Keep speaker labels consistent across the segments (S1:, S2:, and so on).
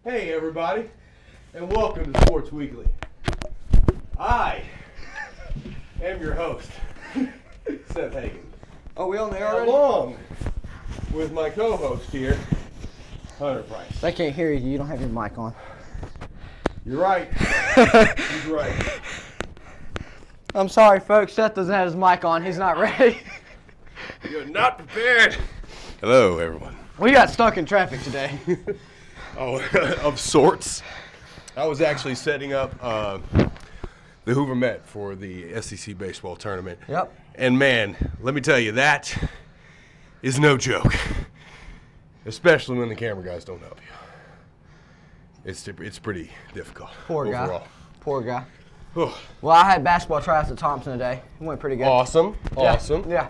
S1: Hey everybody, and welcome to Sports Weekly. I am your host, Seth Hagen.
S2: Are we on there already?
S1: Along with my co-host here, Hunter Price.
S2: I can't hear you. You don't have your mic on.
S1: You're right. He's right.
S2: I'm sorry, folks. Seth doesn't have his mic on. He's not ready.
S1: You're not prepared. Hello, everyone.
S2: We got stuck in traffic today.
S1: Oh, of sorts. I was actually setting up the Hoover Met for the SEC baseball tournament.
S2: Yep.
S1: And man, let me tell you, that is no joke. Especially when the camera guys don't help you. It's pretty difficult.
S2: Poor
S1: overall.
S2: guy. Poor guy.
S1: Oh,
S2: Well, I had basketball tryouts at Thompson today. It went pretty good.
S1: awesome.
S2: Yeah.
S1: Awesome.
S2: Yeah.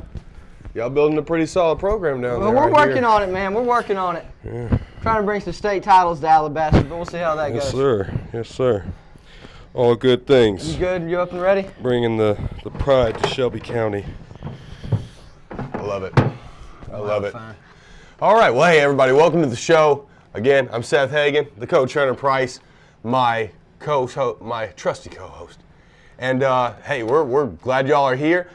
S1: Y'all building a pretty solid program down
S2: Well,
S1: there.
S2: we're working on it, man. We're working on it.
S1: Yeah.
S2: Trying to bring some state titles to Alabama, but we'll see how that
S1: Yes,
S2: goes.
S1: sir. Yes, sir. All good things.
S2: You good? You up and ready?
S1: Bringing the pride to Shelby County. I love it. I love it.
S2: Fine.
S1: All right. Well, hey, everybody. Welcome to the show. Again, I'm Seth Hagen, the coach, Hunter Price, my trusty co-host. And, hey, we're glad y'all are here.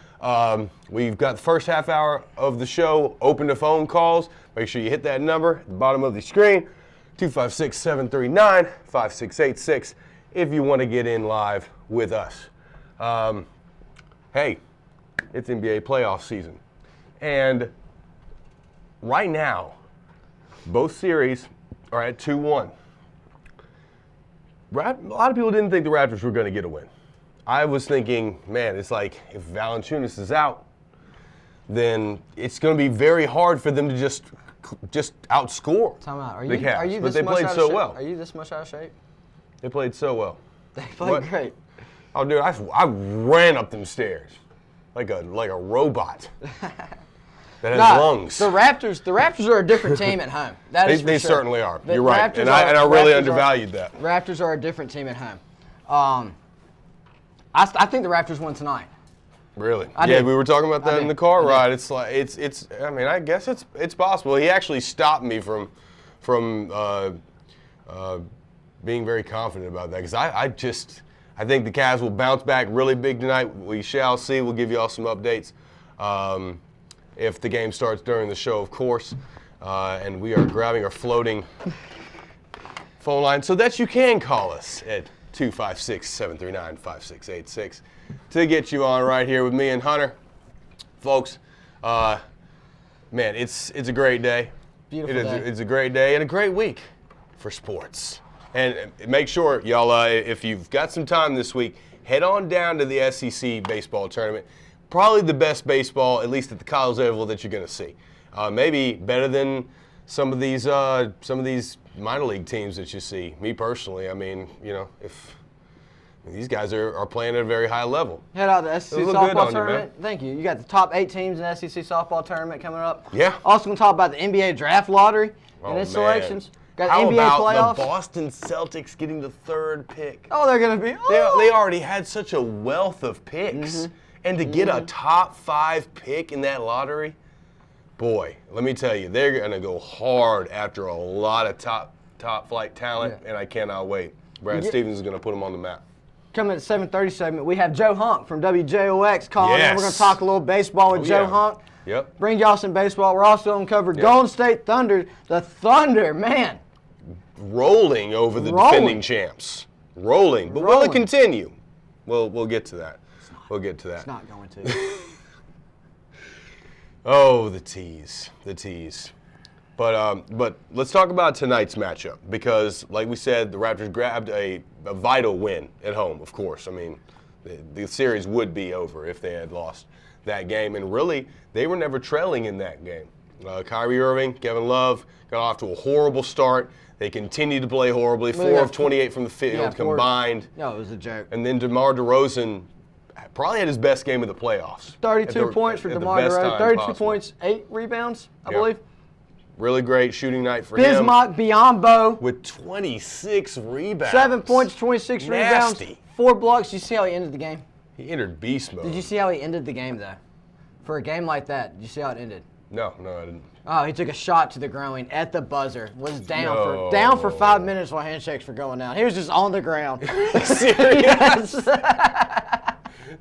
S1: We've got the first half hour of the show open to phone calls. Make sure you hit that number at the bottom of the screen, 256-739-5686, if you want to get in live with us. Hey, it's NBA playoff season. And right now, both series are at 2-1. A lot of people didn't think the Raptors were going to get a win. I was thinking, man, it's like if Valanciunas is out, then it's going to be very hard for them to just outscore
S2: Time out.
S1: the Cavs.
S2: Are you
S1: But
S2: this
S1: they
S2: much
S1: played
S2: out of
S1: so
S2: shape?
S1: well.
S2: Are you this much out of shape?
S1: They played so well.
S2: They played
S1: What?
S2: great.
S1: Oh, dude, I ran up them stairs like a robot that has lungs.
S2: The Raptors are a different team at home. That is for
S1: They
S2: sure.
S1: certainly are.
S2: The
S1: You're right,
S2: Raptors
S1: and I really
S2: Raptors
S1: undervalued that.
S2: Raptors are a different team at home. I think the Raptors won tonight.
S1: Really?
S2: I
S1: Yeah,
S2: did.
S1: we were talking about that
S2: I
S1: in
S2: did.
S1: the car
S2: I did.
S1: ride. It's like it's. I mean, I guess it's possible. He actually stopped me from being very confident about that because I think the Cavs will bounce back really big tonight. We shall see. We'll give you all some updates if the game starts during the show, of course. And we are grabbing our floating phone line so that you can call us at 256-739-5686 to get you on right here with me and Hunter. Folks, man, it's a great day.
S2: Beautiful day.
S1: It's a great day and a great week for sports. And make sure, y'all, if you've got some time this week, head on down to the SEC baseball tournament. Probably the best baseball, at least at the college level, that you're going to see. Maybe better than some of these minor league teams that you see. Me personally, I mean, you know, if these guys are playing at a very high level.
S2: Head out to the SEC
S1: It'll look good
S2: softball
S1: on you,
S2: tournament. Thank you. You got the top 8 teams in the SEC softball tournament coming up.
S1: Yeah.
S2: Also going to talk about the NBA draft lottery and its
S1: man.
S2: selections. Got
S1: How
S2: NBA
S1: about
S2: playoffs.
S1: the Boston Celtics getting the 3rd pick?
S2: Oh, they're going to be.
S1: They already had such a wealth of picks.
S2: Mm-hmm.
S1: And to get a top 5 pick in that lottery, boy, let me tell you, they're going to go hard after a lot of top flight talent,
S2: Yeah.
S1: and I cannot wait. Brad Stevens is going to put them on the map.
S2: Coming at the 7:30 segment, we have Joe Hunk from WJOX calling in.
S1: Yes.
S2: We're going to talk a little baseball with
S1: Oh,
S2: Joe
S1: yeah.
S2: Hunk.
S1: Yep.
S2: Bring y'all some baseball. We're also going to cover Golden State Thunder. The Thunder, man.
S1: Rolling over the
S2: Rolling.
S1: defending champs. Rolling. But will
S2: Rolling.
S1: it continue? We'll get to that. We'll get to that.
S2: It's not going to.
S1: Oh, the tease. But let's talk about tonight's matchup because, like we said, the Raptors grabbed a vital win at home, of course. I mean, the series would be over if they had lost that game. And really, they were never trailing in that game. Kyrie Irving, Kevin Love got off to a horrible start. They continued to play horribly,
S2: Well,
S1: 4
S2: yeah,
S1: of 28 from the field
S2: Yeah,
S1: combined.
S2: No, it was a joke.
S1: And then DeMar DeRozan probably had his best game of the playoffs.
S2: 32 points for
S1: at the
S2: DeMar
S1: best
S2: DeRozan.
S1: time
S2: 32
S1: possible.
S2: points, 8 rebounds, I
S1: Yeah.
S2: believe.
S1: Really great shooting night for him.
S2: Bismack Biyombo,
S1: With 26 rebounds.
S2: 7 points, 26 rebounds,
S1: Nasty.
S2: 4 blocks. Did you see how he ended the game?
S1: He entered beast mode.
S2: Did you see how he ended the game, though? For a game like that, did you see how it ended?
S1: No, I didn't.
S2: Oh, he took a shot to the groin at the buzzer. Was down
S1: No.
S2: for 5 minutes while handshakes were going down. He was just on the ground.
S1: Serious?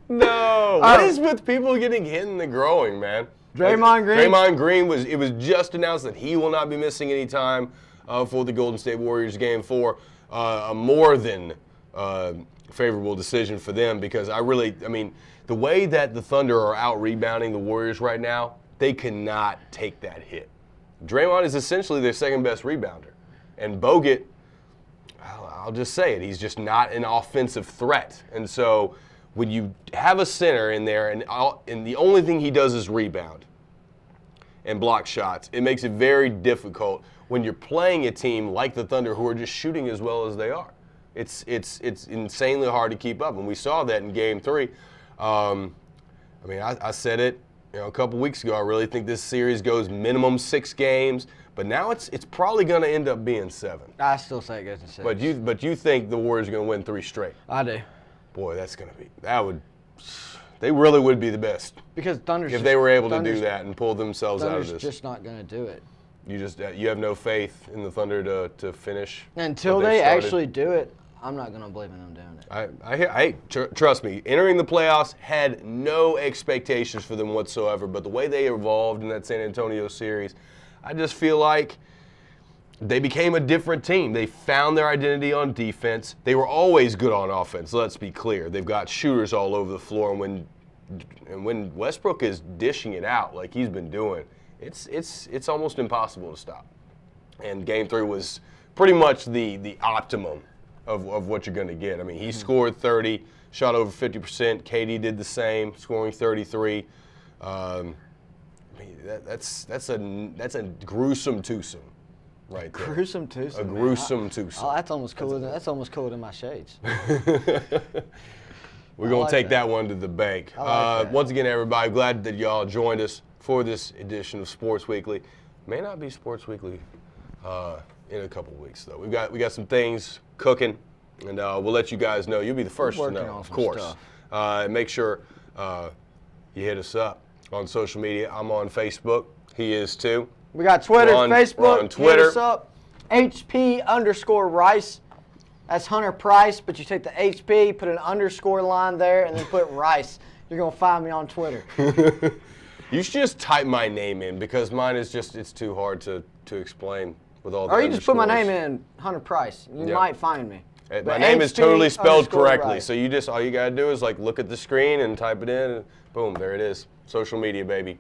S1: No. What
S2: Oh.
S1: is with people getting hit in the groin, man?
S2: Draymond Green?
S1: Draymond Green it was just announced that he will not be missing any time for the Golden State Warriors game 4. A more than favorable decision for them because the way that the Thunder are out rebounding the Warriors right now, they cannot take that hit. Draymond is essentially their second best rebounder. And Bogut, I'll just say it, he's just not an offensive threat. And so when you have a center in there and the only thing he does is rebound and block shots, it makes it very difficult when you're playing a team like the Thunder who are just shooting as well as they are. It's insanely hard to keep up, and we saw that in Game 3. I said it a couple weeks ago. I really think this series goes minimum 6 games, but now it's probably going to end up being 7.
S2: I still say it goes in 6.
S1: But you think the Warriors are going to win 3 straight?
S2: I do.
S1: Boy, they really would be the best
S2: Because Thunder's
S1: if they were able to do that and pull themselves out of
S2: Thunder's
S1: this.
S2: just not going to do it.
S1: You have no faith in the Thunder to finish
S2: Until
S1: what they've
S2: they
S1: started?
S2: actually do it, I'm not going to believe in them doing it.
S1: Trust me, entering the playoffs had no expectations for them whatsoever, but the way they evolved in that San Antonio series, I just feel like they became a different team. They found their identity on defense. They were always good on offense, let's be clear. They've got shooters all over the floor, and when Westbrook is dishing it out like he's been doing, it's almost impossible to stop. And Game 3 was pretty much the optimum of what you're going to get. I mean, he scored 30, shot over 50%. KD did the same, scoring 33. That's a gruesome twosome right there.
S2: Gruesome twosome.
S1: A gruesome twosome.
S2: Oh, that's almost cooler than my shades.
S1: We're going
S2: like
S1: to take
S2: that.
S1: that one to the bank.
S2: I like that.
S1: Once again, everybody, glad that y'all joined us for this edition of Sports Weekly. May not be Sports Weekly in a couple weeks, though. We got some things cooking, and we'll let you guys know. You'll be the first to know, of course. Make sure you hit us up on social media. I'm on Facebook. He is too.
S2: We got Twitter,
S1: We're
S2: Facebook.
S1: on Twitter.
S2: Hit us up. HP_Rice. That's Hunter Price, but you take the HP, put an underscore line there, and then put Rice. You're going to find me on Twitter.
S1: You should just type my name in because mine is it's too hard to explain with all the
S2: Or you just put my
S1: underscores.
S2: name in, Hunter Price. You
S1: Yeah.
S2: might find me.
S1: My
S2: But
S1: name is totally spelled correctly,
S2: HP_Rice.
S1: so all you gotta do is look at the screen and type it in, and boom, there it is. Social media, baby.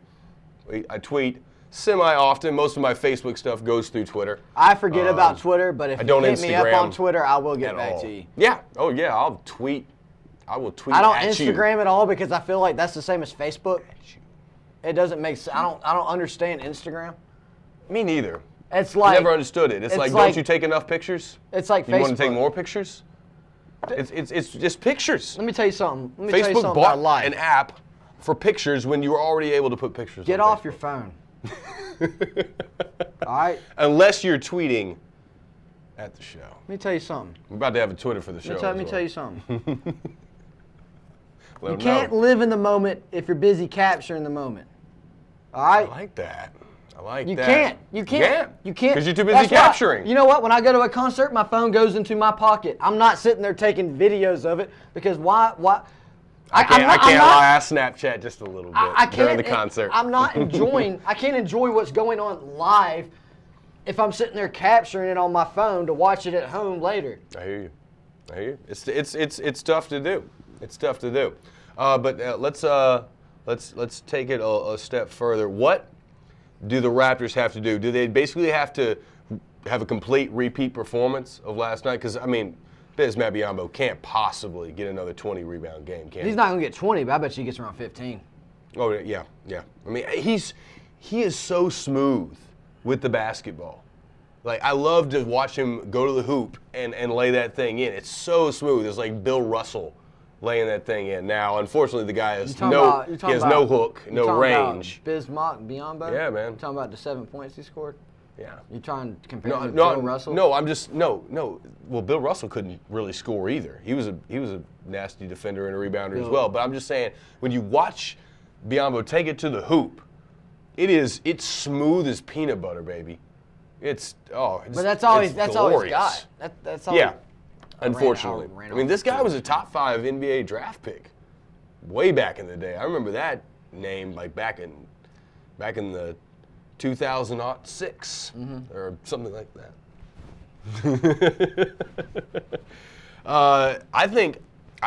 S1: I tweet semi-often. Most of my Facebook stuff goes through Twitter.
S2: I forget about Twitter, but if
S1: I don't
S2: you hit me up
S1: Instagram
S2: on Twitter, I will get
S1: at
S2: back
S1: all.
S2: to you.
S1: Yeah. Oh yeah. I'll tweet. I will tweet.
S2: I don't
S1: at
S2: Instagram
S1: you.
S2: at all because I feel like that's the same as Facebook. It doesn't make sense. I don't understand Instagram.
S1: Me neither.
S2: It's
S1: I
S2: like
S1: never understood it. It's like, don't you take enough pictures?
S2: It's like
S1: You
S2: Facebook.
S1: want to take more pictures? It's just pictures.
S2: Let me tell you something. Let me tell you
S1: Facebook
S2: something
S1: bought
S2: about life.
S1: an app for pictures when you were already able to put pictures.
S2: Get
S1: on
S2: off
S1: Facebook.
S2: your phone. All right.
S1: Unless you're tweeting at the show.
S2: Let me tell you something.
S1: We're about to have a Twitter for the show.
S2: Let me tell you something.
S1: Let
S2: You
S1: them
S2: can't
S1: know.
S2: live in the moment if you're busy capturing the moment. All right.
S1: I like that. I like
S2: You
S1: that.
S2: can't. You can't. You can't.
S1: Because you're too busy
S2: That's why-
S1: capturing.
S2: You know what? When I go to a concert, my phone goes into my pocket. I'm not sitting there taking videos of it because why?
S1: I can't
S2: I'm not-
S1: lie. I Snapchat just a little bit
S2: I can't,
S1: during the concert.
S2: I'm not enjoying. I can't enjoy what's going on live if I'm sitting there capturing it on my phone to watch it at home later.
S1: I hear you. I hear you. It's tough to do. It's tough to do. But let's take it a step further. What do the Raptors have to do? Do they basically have to have a complete repeat performance of last night? Because I mean, Bismack Biyombo can't possibly get another 20 rebound game, can he?
S2: He's not gonna get 20, but I bet you he gets around 15.
S1: Oh yeah. I mean, he is so smooth with the basketball. Like I love to watch him go to the hoop and lay that thing in. It's so smooth. It's like Bill Russell laying that thing in. Now, unfortunately, the guy has no hook, no range.
S2: Bismack Biyombo?
S1: Yeah, man.
S2: You talking about the 7 points he scored?
S1: Yeah.
S2: You trying to compare him to Bill Russell?
S1: No, I'm just no. Well, Bill Russell couldn't really score either. He was a nasty defender and a rebounder as well. But I'm just saying, when you watch Biyombo take it to the hoop, It's smooth as peanut butter, baby. It's
S2: But that's all he's got. That's all.
S1: Yeah. Unfortunately. I mean, this guy was a top 5 NBA draft pick way back in the day. I remember that name like back in the 2006 or something like that. I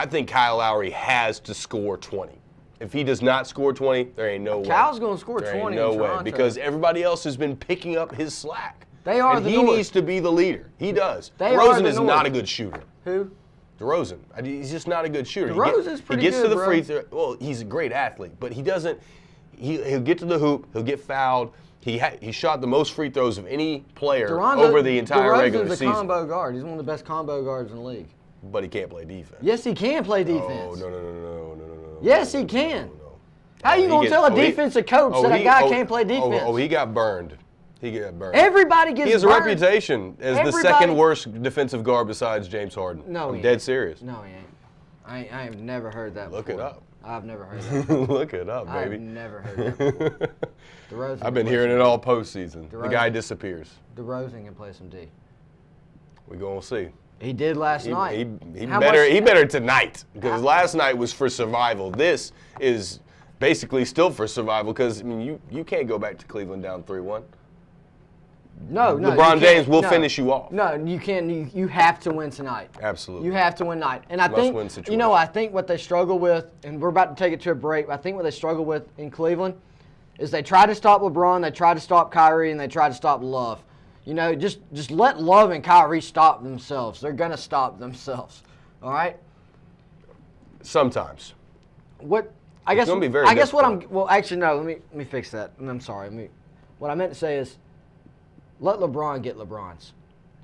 S1: think Kyle Lowry has to score 20. If he does not score 20, there ain't no way.
S2: Kyle's going to score
S1: there
S2: 20
S1: ain't no
S2: in
S1: way
S2: Toronto.
S1: because everybody else has been picking up his slack.
S2: They are
S1: and
S2: the
S1: he
S2: North.
S1: needs to be the leader. He does.
S2: They are
S1: DeRozan
S2: the
S1: is
S2: North.
S1: not a good shooter.
S2: Who?
S1: DeRozan. He's just not a good shooter.
S2: DeRozan's pretty
S1: He gets
S2: good,
S1: to the
S2: bro.
S1: free throw. Well, he's a great athlete, but he doesn't. He'll get to the hoop. He'll get fouled. He shot the most free throws of any player over the entire regular
S2: DeRozan's a
S1: season.
S2: combo guard. He's one of the best combo guards in the league.
S1: But he can't play defense.
S2: Yes, he can play defense.
S1: Oh, no.
S2: Yes, he can. How you gonna tell a defensive coach that a guy can't play defense?
S1: Oh, he got burned. He got burned.
S2: Everybody gets burned.
S1: He has a reputation as the
S2: Everybody-
S1: second worst defensive guard besides James Harden.
S2: No,
S1: I'm
S2: he
S1: dead
S2: ain't.
S1: serious.
S2: No, he ain't. I have never heard that
S1: Look
S2: before.
S1: it up.
S2: I've never heard that before.
S1: Look it up,
S2: I've
S1: baby.
S2: never heard that before. DeRozan
S1: I've been
S2: can
S1: hearing
S2: play
S1: it all postseason. The
S2: DeRozan.
S1: guy disappears.
S2: DeRozan can play some D.
S1: We're going to see.
S2: He did last night.
S1: He
S2: How
S1: better
S2: much-
S1: he better tonight because last night was for survival. This is basically still for survival because I mean you can't go back to Cleveland down 3-1.
S2: No,
S1: LeBron
S2: you can't.
S1: James will
S2: No.
S1: finish you off.
S2: No, you can. You have to win tonight.
S1: Absolutely.
S2: You have to win tonight. And I
S1: Must-win
S2: think,
S1: situation.
S2: you know, I think what they struggle with, and we're about to take it to a break, I think what they struggle with in Cleveland is they try to stop LeBron, they try to stop Kyrie, and they try to stop Love. You know, just let Love and Kyrie stop themselves. They're going to stop themselves. All right?
S1: Sometimes.
S2: I guess
S1: gonna be very
S2: I guess what
S1: difficult.
S2: well, actually, no, let me fix that. I'm sorry. What I meant to say is let LeBron get LeBron's.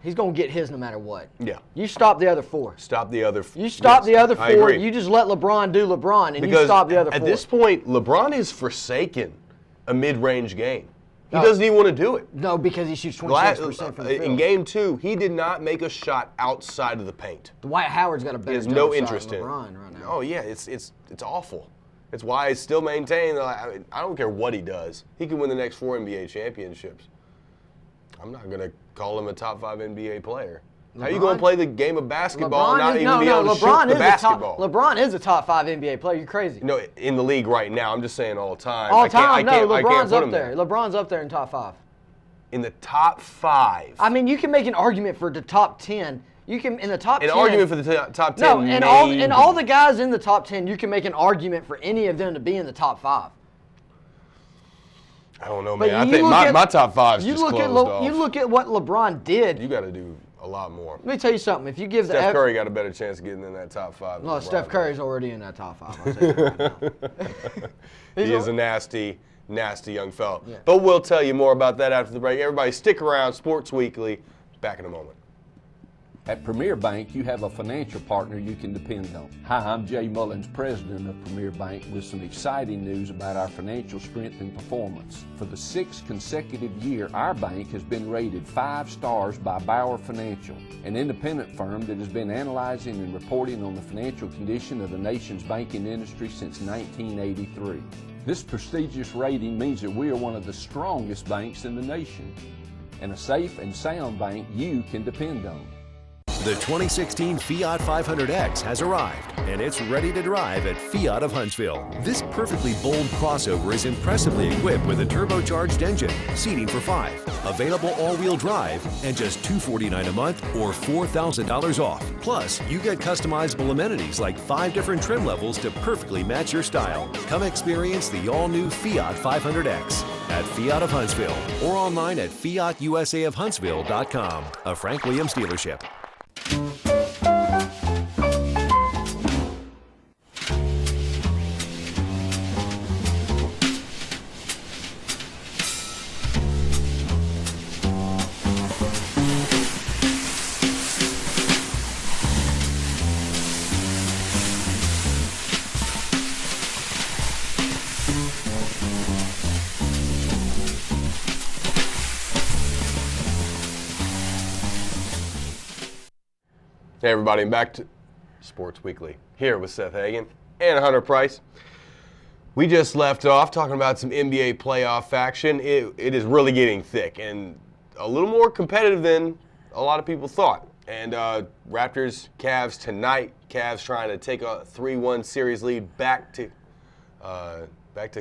S2: He's going to get his no matter what.
S1: Yeah.
S2: You stop the other 4.
S1: Stop the other.
S2: You stop the other 4.
S1: I agree.
S2: You just let LeBron do LeBron, and
S1: Because
S2: you stop the other 4.
S1: at this point, LeBron has forsaken a mid-range game. He
S2: No.
S1: doesn't even want to do it.
S2: No, because he shoots 26% from the field.
S1: In game 2, he did not make a shot outside of the paint.
S2: Dwight Howard's got a better
S1: He has no
S2: jump shot
S1: interest
S2: than
S1: in it.
S2: LeBron right now.
S1: Oh yeah, it's awful. It's why I still maintain that I don't care what he does. He can win the next 4 NBA championships. I'm not gonna call him a top 5 NBA player. How you gonna play the game of basketball and not even be able to shoot the basketball?
S2: LeBron is a top 5 NBA player. You're crazy.
S1: No, in the league right now. I'm just saying all the time.
S2: All
S1: I
S2: time, no.
S1: can't
S2: LeBron's
S1: put
S2: up
S1: him
S2: there. LeBron's up there in top 5.
S1: In the top 5.
S2: I mean, you can make an argument for the top 10. You can in the top 10.
S1: An argument for the top 10.
S2: No, and
S1: maybe.
S2: all the guys in the top 10, you can make an argument for any of them to be in the top 5.
S1: I don't know,
S2: But
S1: man. I
S2: you
S1: think
S2: look at-
S1: my top 5 is
S2: You
S1: just
S2: look
S1: closed
S2: at
S1: off.
S2: you look at what LeBron did.
S1: You got to do a lot more.
S2: Let me tell you something. If you give the
S1: Steph Curry got a better chance of getting in that top 5.
S2: no,
S1: than
S2: Steph
S1: LeBron
S2: Curry's already in that top 5. I'll tell you right now.
S1: He is a nasty young fella.
S2: Yeah.
S1: But we'll tell you more about that after the break. Everybody stick around. Sports Weekly. Back in a moment.
S3: At Premier Bank, you have a financial partner you can depend on. Hi, I'm Jay Mullins, president of Premier Bank, with some exciting news about our financial strength and performance. For the 6th consecutive year, our bank has been rated 5 stars by Bauer Financial, an independent firm that has been analyzing and reporting on the financial condition of the nation's banking industry since 1983. This prestigious rating means that we are one of the strongest banks in the nation, and a safe and sound bank you can depend on.
S4: The 2016 Fiat 500X has arrived, and it's ready to drive at Fiat of Huntsville. This perfectly bold crossover is impressively equipped with a turbocharged engine, seating for 5, available all-wheel drive, and just $249 a month or $4,000 off. Plus, you get customizable amenities like 5 different trim levels to perfectly match your style. Come experience the all-new Fiat 500X at Fiat of Huntsville or online at fiatusaofhuntsville.com, a Frank Williams dealership.
S1: Hey everybody, back to Sports Weekly here with Seth Hagen and Hunter Price. We just left off talking about some NBA playoff action. It is really getting thick and a little more competitive than a lot of people thought. And Raptors, Cavs tonight. Cavs trying to take a 3-1 series lead back to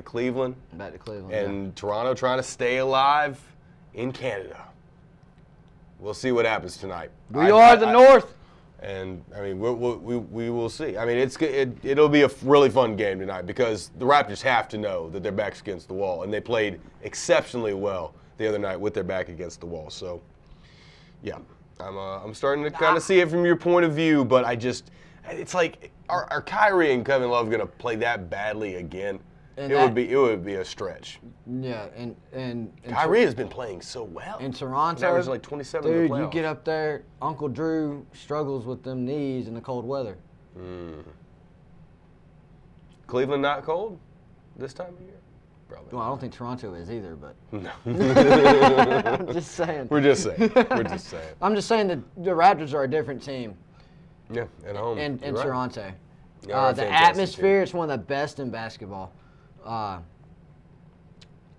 S1: Cleveland.
S2: Back to Cleveland.
S1: And Toronto trying to stay alive in Canada. We'll see what happens tonight.
S2: We are the North.
S1: And I mean, we will see. I mean, it'll be a really fun game tonight because the Raptors have to know that their back's against the wall, and they played exceptionally well the other night with their back against the wall. So, yeah, I'm starting to kind of see it from your point of view, but it's like, are Kyrie and Kevin Love going to play that badly again?
S2: And
S1: it would be a stretch.
S2: Yeah, and
S1: Kyrie has been playing so well.
S2: in Toronto,
S1: averaging like 27 in
S2: dude,
S1: the playoffs.
S2: you get up there, Uncle Drew struggles with them knees in the cold weather.
S1: Cleveland not cold this time of year? Probably.
S2: Well, I don't think Toronto is either, but
S1: No.
S2: I'm just saying.
S1: We're just saying.
S2: I'm just saying that the Raptors are a different team
S1: Yeah, at home.
S2: in
S1: You're right.
S2: Toronto.
S1: They are a
S2: The
S1: fantastic
S2: atmosphere
S1: team.
S2: is one of the best in basketball. I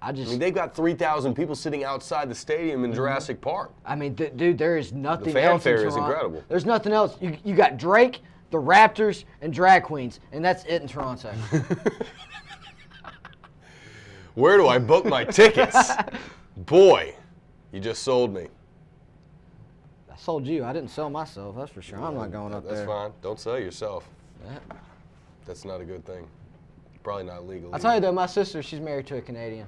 S1: I mean, they've got 3,000 people sitting outside the stadium in Jurassic Park.
S2: dude, there is nothing
S1: The
S2: else in
S1: fanfare is
S2: Toronto.
S1: incredible.
S2: There's nothing else. You got Drake, the Raptors, and drag queens, and that's it in Toronto.
S1: Where do I book my tickets? Boy, you just sold me.
S2: I sold you. I didn't sell myself. That's for sure. I'm not going up
S1: That's
S2: there.
S1: fine. Don't sell yourself.
S2: Yeah.
S1: That's not a good thing. Probably not legal.
S2: I'll tell you though, my sister, she's married to a Canadian.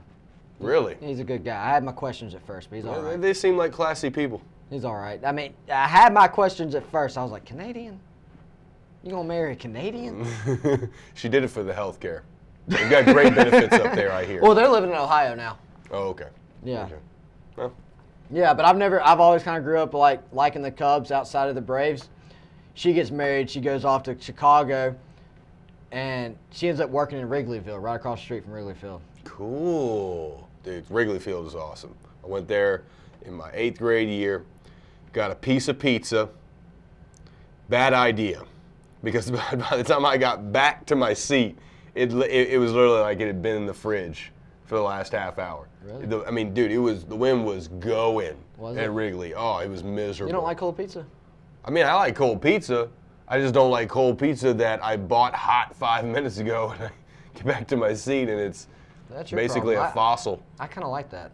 S1: Really?
S2: He's a good guy. I had my questions at first, but he's all right.
S1: They seem like classy people.
S2: He's all right. I mean, I had my questions at first. I was like, Canadian? You gonna marry a Canadian?
S1: She did it for the health care. They've got great benefits up there, I hear.
S2: Well, they're living in Ohio now.
S1: Oh, okay.
S2: Yeah.
S1: Okay. Well,
S2: Yeah, but I've always kind of grew up liking the Cubs outside of the Braves. She gets married. She goes off to Chicago, and she ends up working in Wrigleyville, right across the street from Wrigleyville.
S1: cool. Dude, Wrigley Field is awesome. I went there in my 8th grade year, got a piece of pizza. Bad idea, because by the time I got back to my seat, it was literally like it had been in the fridge for the last half hour.
S2: Really?
S1: I mean, dude, the wind was going
S2: Was
S1: at
S2: it?
S1: Wrigley. Oh, it was miserable.
S2: You don't like cold pizza?
S1: I mean, I like cold pizza. I just don't like cold pizza that I bought hot 5 minutes ago and I get back to my seat and it's
S2: That's your
S1: basically
S2: problem.
S1: a fossil.
S2: I kind of like that.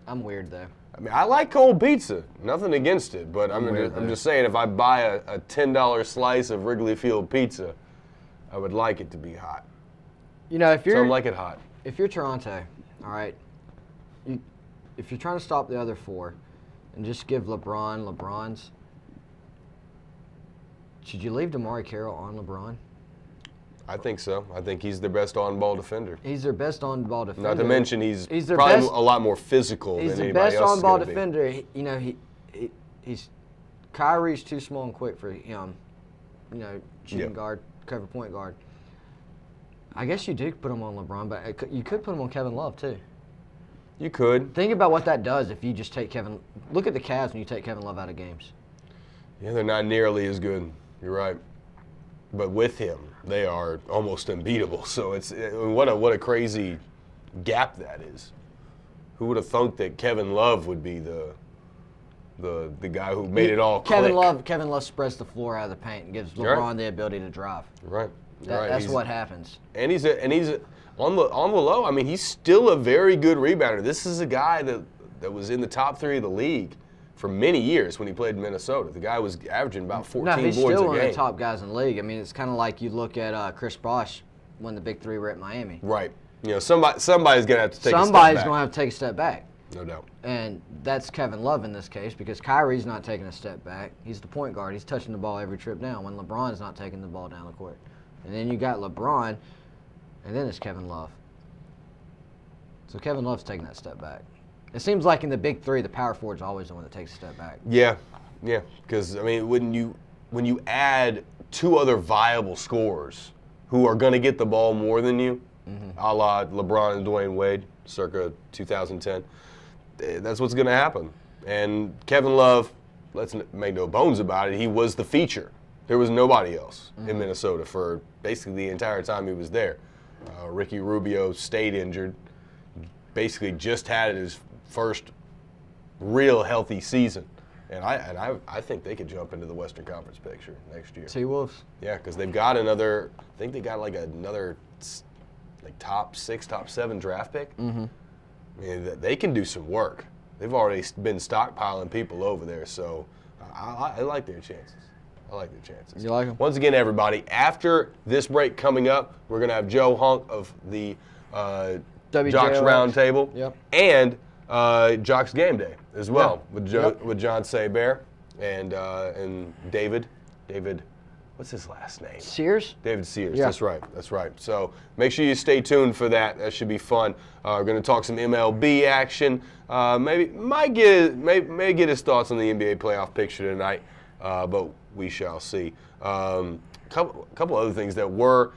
S2: I'm weird though.
S1: I mean, I like cold pizza. Nothing against it, but I'm
S2: weird, though.
S1: just saying if I buy a $10 slice of Wrigley Field pizza, I would like it to be hot.
S2: You know, if you're
S1: Some like it hot.
S2: if you're Toronto, all right, if you're trying to stop the other four and just give LeBron's, should you leave DeMar Carroll on LeBron?
S1: I think so. I think he's their best on-ball defender.
S2: He's their best on-ball defender.
S1: Not to mention he's
S2: their
S1: probably
S2: best,
S1: a lot more physical
S2: He's
S1: than
S2: the
S1: anybody
S2: best
S1: else is
S2: on-ball
S1: gonna be.
S2: defender. He's Kyrie's too small and quick for him. Shooting guard, cover point guard. I guess you do put him on LeBron, but you could put him on Kevin Love too.
S1: You could.
S2: Think about what that does if you just take Kevin. Look at the Cavs when you take Kevin Love out of games.
S1: Yeah, they're not nearly as good. You're right. But with him, they are almost unbeatable. So what a crazy gap that is. Who would have thunk that Kevin Love would be the guy who made it all
S2: Kevin
S1: click?
S2: Kevin Love spreads the floor out of the paint and gives
S1: Right.
S2: LeBron the ability to drive.
S1: Right.
S2: That's what happens.
S1: And he's on the low. I mean, he's still a very good rebounder. This is a guy that was in the top 3 of the league for many years when he played in Minnesota. The guy was averaging about 14
S2: No, he's
S1: boards
S2: still
S1: a
S2: one of
S1: game.
S2: the top guys in the league. I mean, it's kind of like you look at Chris Bosh when the Big Three were at Miami.
S1: Right. Somebody's going to have to take a step
S2: Somebody's
S1: back.
S2: going to have to take a step back.
S1: No doubt.
S2: And that's Kevin Love in this case because Kyrie's not taking a step back. He's the point guard. He's touching the ball every trip down when LeBron's not taking the ball down the court. And then you got LeBron, and then it's Kevin Love. So Kevin Love's taking that step back. It seems like in the Big Three, the power forward's always the one that takes a step back.
S1: Yeah. Because, I mean, when you add 2 other viable scorers who are going to get the ball more than you, a la LeBron and Dwayne Wade, circa 2010, that's what's going to happen. And Kevin Love, let's make no bones about it, he was the feature. There was nobody else in Minnesota for basically the entire time he was there. Ricky Rubio stayed injured. Basically, just had his first real healthy season, and I think they could jump into the Western Conference picture next year.
S2: T-Wolves.
S1: Yeah, because they've got another. I think they got like another top 6, top 7 draft pick. Mm-hmm. I mean, they can do some work. They've already been stockpiling people over there, so I like their chances. I like their chances.
S2: You like them?
S1: Once again, everybody, after this break coming up, we're going to have Joe Hunk of the Jocks Roundtable and Jocks Game Day as well with John Seabear and David. What's his last name?
S2: Sears?
S1: David Sears. Yeah. That's right. So make sure you stay tuned for that. That should be fun. We're going to talk some MLB action. May get his thoughts on the NBA playoff picture tonight, but we shall see. Couple other things that were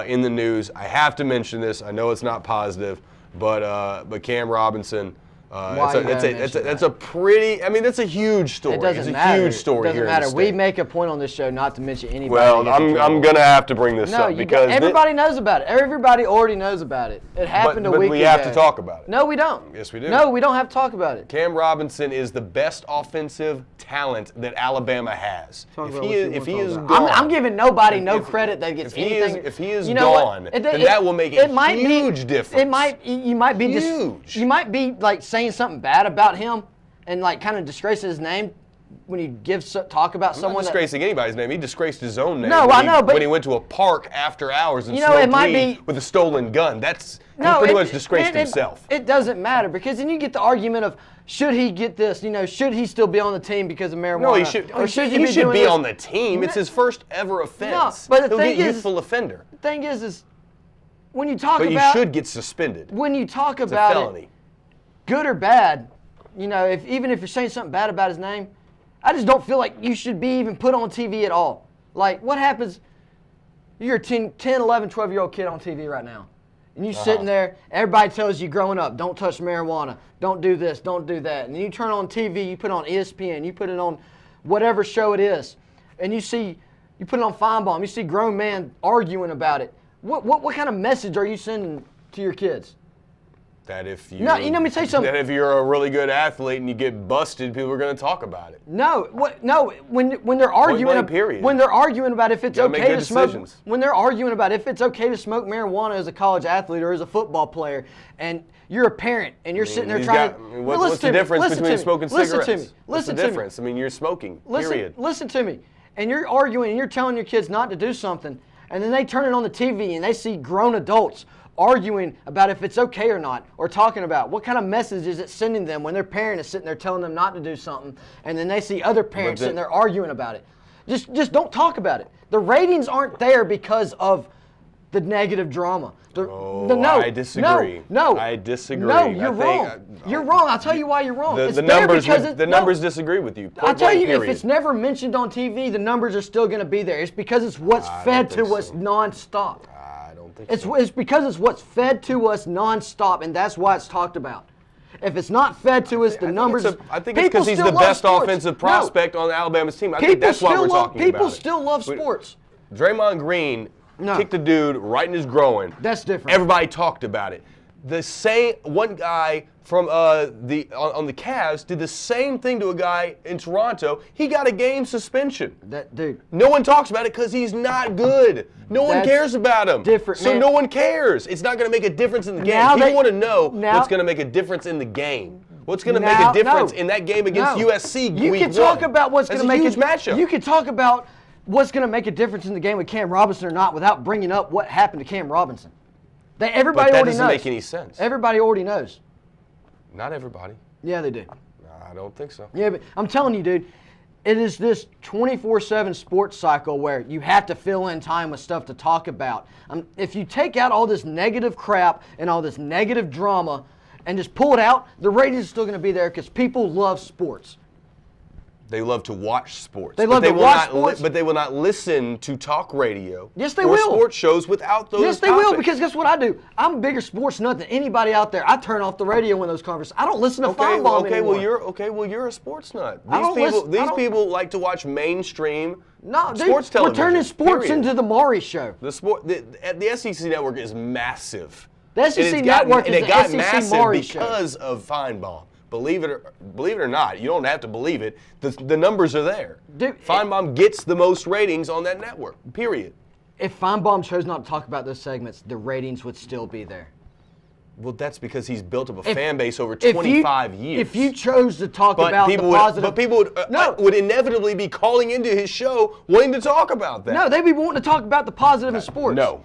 S1: in the news. I have to mention this. I know it's not positive, but Cam Robinson. That's a pretty. I mean, that's a huge story.
S2: It doesn't matter. Huge story. It doesn't matter. We make a point on this show not to mention anybody.
S1: Well, I'm gonna have to bring this up because
S2: everybody knows about it. Everybody already knows about it. It happened a week ago.
S1: But we have to talk about it.
S2: No, we don't.
S1: Yes, we do.
S2: No, we don't have to talk about it.
S1: Cam Robinson is the best offensive talent that Alabama has. If he is gone,
S2: I'm giving nobody no credit that gets anything.
S1: If he is gone, then that will make a huge difference.
S2: You might be like saying something bad about him and like kind of disgracing his name when you talk about someone.
S1: Not disgracing anybody's name. He disgraced his own name.
S2: No, I know, but
S1: when he went to a park after hours and smoked weed with a stolen gun, he pretty much disgraced himself.
S2: It doesn't matter because then you get the argument of should he get this? Should he still be on the team because of marijuana?
S1: No, he should.
S2: Or should
S1: he should be on the team. It's his first ever offense.
S2: No, but the
S1: He'll
S2: thing
S1: get
S2: is,
S1: youthful offender.
S2: The thing is when you talk
S1: about. But you should get suspended.
S2: When you talk about
S1: it's a felony.
S2: Good or bad, even if you're saying something bad about his name, I just don't feel like you should be even put on TV at all. Like, what happens? You're a 10, 11, 12-year-old kid on TV right now. And you're sitting there, everybody tells you growing up, don't touch marijuana, don't do this, don't do that. And then you turn on TV, you put it on ESPN, you put it on whatever show it is, and you put it on Feinbaum, you see grown men arguing about it. What kind of message are you sending to your kids?
S1: That if you,
S2: let me tell you something.
S1: That if you're a really good athlete and you get busted, people are going to talk about it.
S2: No, when they're arguing, when they're arguing about if it's okay to smoke, when they're arguing about if it's okay to smoke marijuana as a college athlete or as a football player, and you're a parent and you're sitting there trying to.
S1: What's the difference between smoking cigarettes?
S2: Listen to me.
S1: What's the difference? I mean, you're smoking. Period.
S2: Listen to me. And you're arguing and you're telling your kids not to do something, and then they turn it on the TV and they see grown adults arguing about if it's okay or not, or talking about what kind of message is it sending them when their parent is sitting there telling them not to do something, and then they see other parents sitting there arguing about it. Just don't talk about it. The ratings aren't there because of the negative drama.
S1: I disagree.
S2: No,
S1: I disagree.
S2: No, you're wrong. You're wrong. I'll tell you why you're wrong.
S1: The numbers disagree with you.
S2: I'll tell you, if it's never mentioned on TV, the numbers are still going to be there. It's because it's what's fed to us nonstop. It's because it's what's fed to us nonstop, and that's why it's talked about. If it's not fed to us, the numbers.
S1: I think it's because he's the best offensive prospect on Alabama's team. I think that's why we're talking about it.
S2: People still love sports.
S1: Draymond Green kicked the dude right in his groin.
S2: That's different.
S1: Everybody talked about it. The same one guy from on the Cavs did the same thing to a guy in Toronto. He got a game suspension.
S2: That dude.
S1: No one talks about it because he's not good. No one cares about him. So no one cares. It's not going to make a difference in the game. People want to know what's going to make a difference in the game. What's going to make a difference in that game against USC?
S2: You can talk about what's going to make
S1: a huge matchup.
S2: You can talk about what's going to make a difference in the game with Cam Robinson or not without bringing up what happened to Cam Robinson. Everybody already knows.
S1: That doesn't make any sense.
S2: Everybody already knows.
S1: Not everybody.
S2: Yeah, they do.
S1: I don't think so.
S2: Yeah, but I'm telling you, dude, it is this 24/7 sports cycle where you have to fill in time with stuff to talk about. If you take out all this negative crap and all this negative drama and just pull it out, the ratings are still going to be there because people love sports.
S1: They love to watch sports.
S2: They love to watch sports.
S1: But they will not listen to talk radio.
S2: Yes, they
S1: or
S2: will.
S1: sports shows without those
S2: Yes, they
S1: topics.
S2: will, because guess what I do? I'm a bigger sports nut than anybody out there. I turn off the radio when those conversations. I don't listen to Feinbaum anymore.
S1: Well, you're a sports nut.
S2: I don't listen- I
S1: These
S2: don't-
S1: people like to watch mainstream
S2: No, dude,
S1: sports television.
S2: we're turning sports
S1: period.
S2: into the Maury Show.
S1: The SEC network is massive.
S2: The SEC
S1: And it's
S2: network
S1: and
S2: is
S1: it
S2: the
S1: got
S2: SEC
S1: massive
S2: Maury Show.
S1: because of Feinbaum. Believe it or not, you don't have to believe it. The numbers are there.
S2: Dude,
S1: Feinbaum gets the most ratings on that network. Period.
S2: If Feinbaum chose not to talk about those segments, the ratings would still be there.
S1: Well, that's because he's built up a fan base over
S2: If
S1: 25 years.
S2: If you chose to talk
S1: But
S2: about the
S1: people
S2: positive,
S1: would inevitably be calling into his show wanting to talk about that.
S2: no, they'd be wanting to talk about the positive in sports.
S1: No.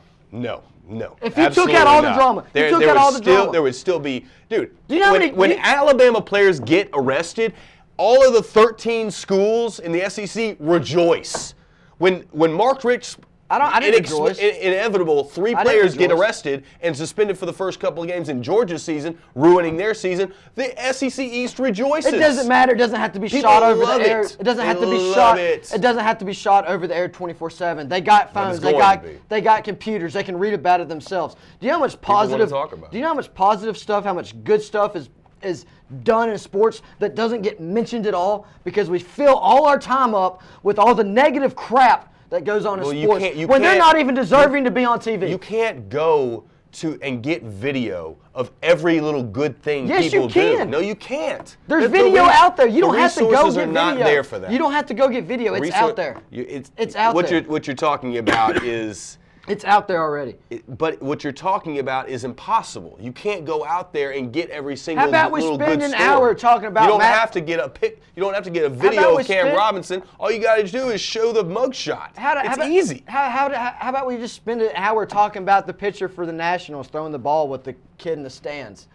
S2: If you took
S1: Absolutely
S2: out all the
S1: not.
S2: drama,
S1: there would still be, dude.
S2: Do you know how
S1: when
S2: many-
S1: Alabama players get arrested, all of the 13 schools in the SEC rejoice. When Mark Ricks,
S2: I didn't rejoice.
S1: inevitable, three
S2: I didn't
S1: players get
S2: rejoice.
S1: arrested and suspended for the first couple of games in Georgia's season, ruining their season. The SEC East rejoices.
S2: It doesn't matter. It doesn't have to be
S1: People
S2: shot over
S1: love
S2: the air.
S1: it.
S2: It doesn't have
S1: They
S2: to be
S1: love
S2: shot.
S1: it.
S2: It doesn't have to be shot over the air 24/7. They got phones.
S1: it's
S2: They
S1: going
S2: got
S1: to be.
S2: they got computers. They can read about it themselves. Do you know how much positive?
S1: talk about it.
S2: Do you know how much positive stuff? How much good stuff is done in sports that doesn't get mentioned at all because we fill all our time up with all the negative crap that goes on in
S1: Well,
S2: sports when they're not even deserving to be on TV.
S1: You can't go to and get video of every little good thing
S2: Yes,
S1: people
S2: you can.
S1: do. No, you can't.
S2: There's
S1: The
S2: video out there. You don't have to go
S1: resources
S2: get
S1: are not
S2: video.
S1: there for that.
S2: You don't have to go get video. It's out there. It's out
S1: what
S2: there.
S1: What you're talking about is.
S2: It's out there already.
S1: But what you're talking about is impossible. You can't go out there and get every single
S2: How about we
S1: little
S2: spend
S1: good
S2: an
S1: story.
S2: hour talking about
S1: You don't
S2: Matt-
S1: have to get a pic. You don't have to get a
S2: about
S1: video
S2: we
S1: of Cam
S2: spend-
S1: Robinson. All you got to do is show the mugshot. It's easy.
S2: How about we just spend an hour talking about the pitcher for the Nationals throwing the ball with the kid in the stands?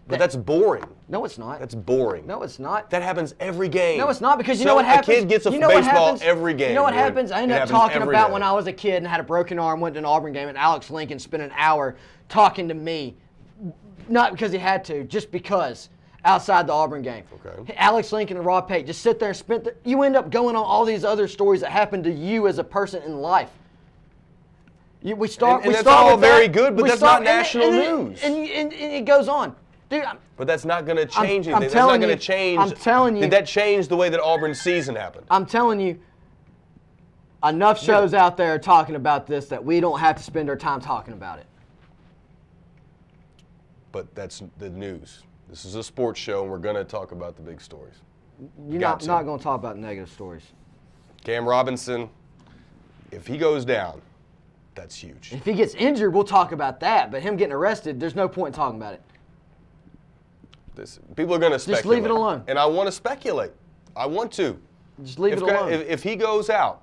S1: But that's boring.
S2: No, it's not.
S1: That's boring.
S2: No, it's not.
S1: That happens every game.
S2: No, it's not, because you know what happens?
S1: A kid gets a
S2: you know what
S1: baseball
S2: happens?
S1: every game.
S2: You know what
S1: dude.
S2: happens? I ended
S1: It
S2: up
S1: happens
S2: talking
S1: every
S2: about
S1: day.
S2: when I was a kid and had a broken arm, went to an Auburn game, and Alex Lincoln spent an hour talking to me, not because he had to, just because, outside the Auburn game.
S1: Okay.
S2: Alex Lincoln and Rob Pate just sit there and spent you end up going on all these other stories that happened to you as a person in life. We start.
S1: And
S2: we
S1: that's
S2: start
S1: all
S2: with
S1: very
S2: that.
S1: good, but
S2: We
S1: that's
S2: start-
S1: not national news.
S2: And it goes on. Dude,
S1: But that's not going to change
S2: I'm
S1: anything. That's
S2: telling
S1: not going
S2: you-
S1: to change.
S2: I'm telling you-
S1: Did that change the way that Auburn's season happened?
S2: I'm telling you, enough shows out there talking about this that we don't have to spend our time talking about it.
S1: But that's the news. This is a sports show, and we're going to talk about the big stories.
S2: You're
S1: Got
S2: not
S1: to.
S2: going to talk about negative stories.
S1: Cam Robinson, if he goes down, that's huge.
S2: If he gets injured, we'll talk about that. But him getting arrested, there's no point in talking about it.
S1: People are going to speculate.
S2: Just leave it alone.
S1: And I want to speculate. I want to.
S2: Just leave it alone.
S1: If he goes out,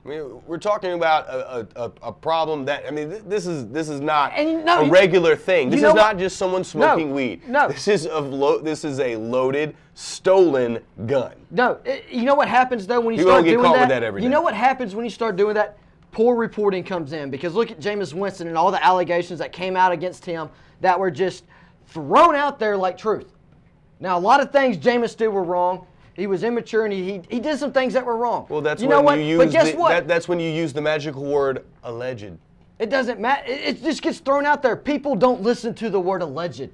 S1: I mean, we're talking about a problem that, I mean, this is not a regular thing. This is not just someone smoking weed.
S2: No.
S1: This is a loaded, stolen gun.
S2: No, you know what happens though when you
S1: People
S2: start
S1: don't get
S2: doing
S1: caught
S2: that?
S1: with that every
S2: You
S1: day.
S2: know what happens when you start doing that? Poor reporting comes in, because look at Jameis Winston and all the allegations that came out against him that were just thrown out there like truth. Now, a lot of things Jameis did were wrong. He was immature and he did some things that were wrong.
S1: Well, that's
S2: you know
S1: when
S2: what?
S1: you use
S2: But guess what?
S1: that's when you use the magical word alleged.
S2: It doesn't matter. It just gets thrown out there. People don't listen to the word alleged.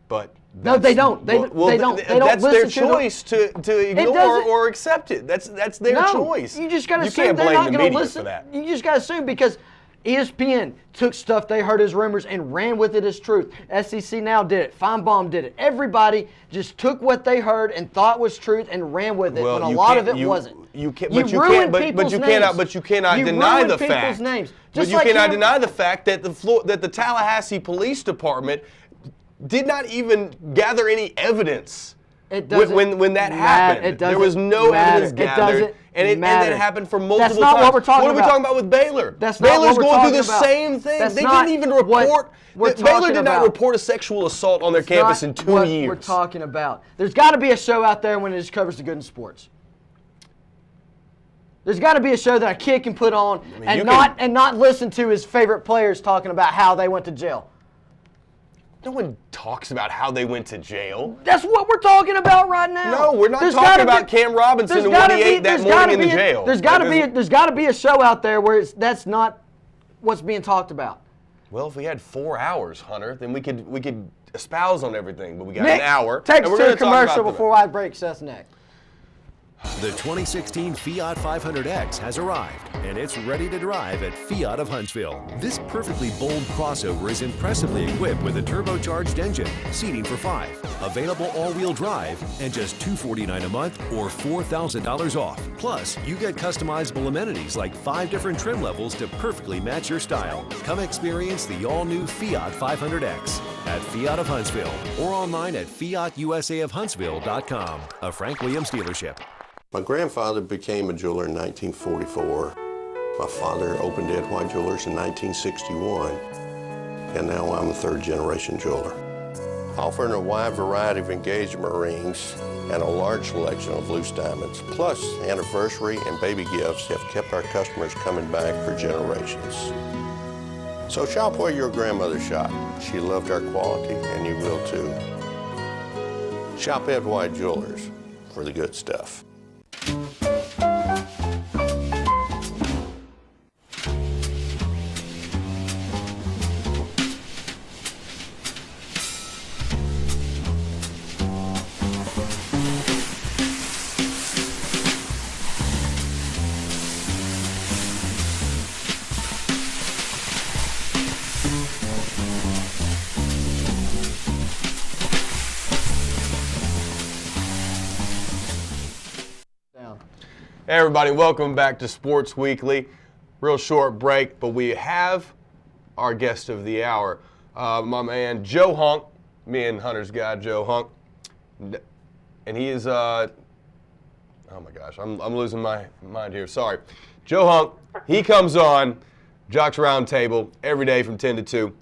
S1: But
S2: No, they don't. They don't. They don't
S1: That's their
S2: listen to the-
S1: choice to ignore
S2: doesn't-
S1: or accept it. That's their
S2: No,
S1: choice.
S2: You just got to
S1: You
S2: assume
S1: can't
S2: they're
S1: blame
S2: not
S1: the
S2: going to
S1: media
S2: listen.
S1: for that.
S2: You just got to assume, because ESPN took stuff they heard as rumors and ran with it as truth. SEC Now did it. Feinbaum did it. Everybody just took what they heard and thought was truth and ran with it, when a lot of it wasn't.
S1: You can't,
S2: You
S1: but you
S2: ruined
S1: can't, but
S2: people's
S1: you cannot,
S2: names.
S1: but you cannot
S2: You
S1: deny
S2: ruined
S1: the
S2: people's
S1: fact.
S2: names.
S1: But
S2: Just
S1: you
S2: like
S1: cannot
S2: Cam-
S1: deny the fact that the Tallahassee Police Department did not even gather any evidence.
S2: It doesn't
S1: when that
S2: matter.
S1: happened.
S2: It
S1: There was
S2: doesn't
S1: no
S2: matter.
S1: evidence
S2: It
S1: gathered,
S2: doesn't
S1: and
S2: matter.
S1: it happened for multiple
S2: That's not
S1: times.
S2: what we're talking
S1: What are we
S2: about.
S1: talking about with Baylor?
S2: That's not
S1: Baylor's
S2: what we're
S1: going through
S2: talking
S1: the
S2: about.
S1: same thing.
S2: That's
S1: They
S2: not
S1: didn't even
S2: what
S1: report.
S2: we're
S1: Baylor
S2: talking
S1: did not
S2: about.
S1: report a sexual assault on their campus in 2
S2: what
S1: years.
S2: we're talking about. There's got to be a show out there when it just covers the good in sports. There's got to be a show that a kid can put on and not listen to his favorite players talking about how they went to jail.
S1: No one talks about how they went to jail.
S2: That's what we're talking about right now.
S1: No, we're not talking about Cam Robinson and what he ate that morning in the jail.
S2: There's got to be a show out there where that's not what's being talked about.
S1: Well, if we had 4 hours, Hunter, then we could espouse on everything. But we got
S2: Nick,
S1: an hour.
S2: Take
S1: and
S2: us
S1: we're
S2: to
S1: gonna
S2: a
S1: talk about
S2: commercial
S1: the-
S2: before I break Seth's neck.
S4: The 2016 Fiat 500X has arrived, and it's ready to drive at Fiat of Huntsville. This perfectly bold crossover is impressively equipped with a turbocharged engine, seating for 5, available all-wheel drive, and just $249 a month or $4,000 off. Plus, you get customizable amenities like 5 different trim levels to perfectly match your style. Come experience the all-new Fiat 500X at Fiat of Huntsville or online at fiatusaofhuntsville.com, a Frank Williams dealership.
S5: My grandfather became a jeweler in 1944. My father opened Ed White Jewelers in 1961, and now I'm a third-generation jeweler. Offering a wide variety of engagement rings and a large selection of loose diamonds, plus anniversary and baby gifts have kept our customers coming back for generations. So shop where your grandmother shopped. She loved our quality, and you will too. Shop Ed White Jewelers for the good stuff.
S1: Hey everybody, welcome back to Sports Weekly. Real short break, but we have our guest of the hour, my man Joe Hunk, me and Hunter's guy Joe Hunk, and he is oh my gosh, I'm losing my mind here. Sorry, Joe Hunk. He comes on Jocks Roundtable every day from 10 to 2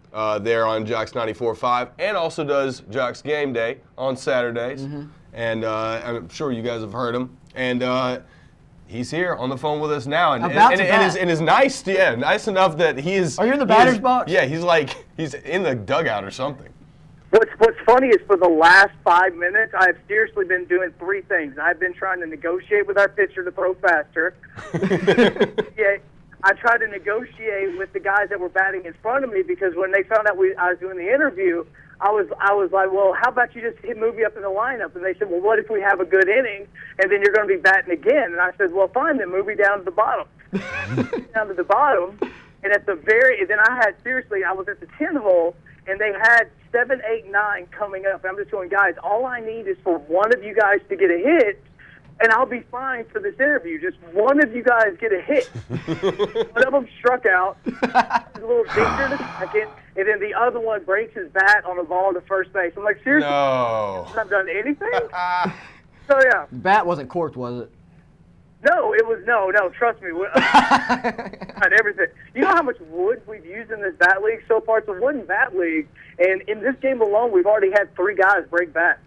S1: there on Jocks 94.5, and also does Jocks Game Day on Saturdays. Mm-hmm. And I'm sure you guys have heard him. And he's here on the phone with us now, and is nice, nice enough that he is.
S2: Are you in the batter's box?
S1: Yeah, he's in the dugout or something.
S6: What's funny is for the last 5 minutes, I've seriously been doing 3 things. I've been trying to negotiate with our pitcher to throw faster. Yeah, I tried to negotiate with the guys that were batting in front of me because when they found out I was doing the interview, I was like, well, how about you just move me up in the lineup? And they said, well, what if we have a good inning and then you're going to be batting again? And I said, well, fine, then move me down to the bottom. Down to the bottom, and at the then I was at the 10 hole, and they had 7, 8, 9 coming up. And I'm just going, guys, all I need is for one of you guys to get a hit, and I'll be fine for this interview. Just one of you guys get a hit. One of them struck out. A little danger in the second. And then the other one breaks his bat on the ball to first base. I'm like, seriously?
S1: No.
S6: I've done anything? So, yeah.
S2: Bat wasn't corked, was it?
S6: No, it was, no, trust me. Got everything. You know how much wood we've used in this bat league so far? It's a wooden bat league. And in this game alone, we've already had 3 guys break bats.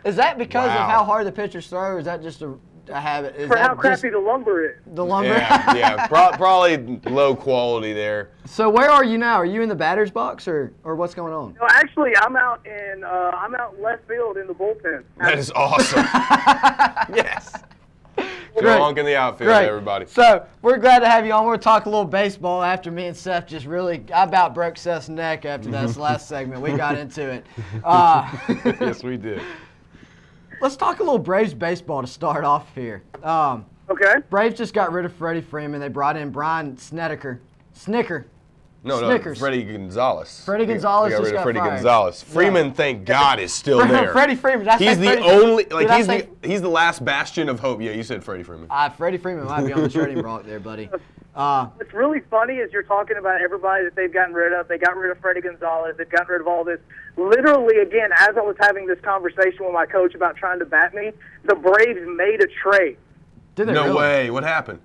S2: Is that because of how hard the pitchers throw, or is that just a habit?
S6: For how crappy the lumber is.
S2: The lumber?
S1: Yeah, probably low quality there.
S2: So where are you now? Are you in the batter's box, or what's going on?
S6: No, actually, I'm out left field in the bullpen.
S1: That is awesome. Yes.
S2: Great.
S1: Honk in the outfield,
S2: Great.
S1: everybody.
S2: So we're glad to have you on. We're going to talk a little baseball after me and Seth I about broke Seth's neck after that last segment. We got into it.
S1: Yes, we did.
S2: Let's talk a little Braves baseball to start off here.
S6: Okay.
S2: Braves just got rid of Freddie Freeman. They brought in Brian Snicker.
S1: No,
S2: Snickers.
S1: Freddie Gonzalez.
S2: FreddieGonzalez
S1: We got
S2: just
S1: rid of
S2: got
S1: Freddie
S2: fired.
S1: Gonzalez. Freeman,
S2: Yeah.
S1: thank God, is still there.
S2: Freddie Freeman.
S1: He's the
S2: Freddie?
S1: only,
S2: Did
S1: he's the last bastion of hope. Yeah, you said Freddie Freeman.
S2: Freddie Freeman might be on the trading block there, buddy.
S6: What's really funny is you're talking about everybody that they've gotten rid of. They got rid of Freddie Gonzalez. They've gotten rid of all this. Literally, again, as I was having this conversation with my coach about trying to bat me, the Braves made a trade.
S2: Did they
S1: No
S2: really?
S1: way. What happened?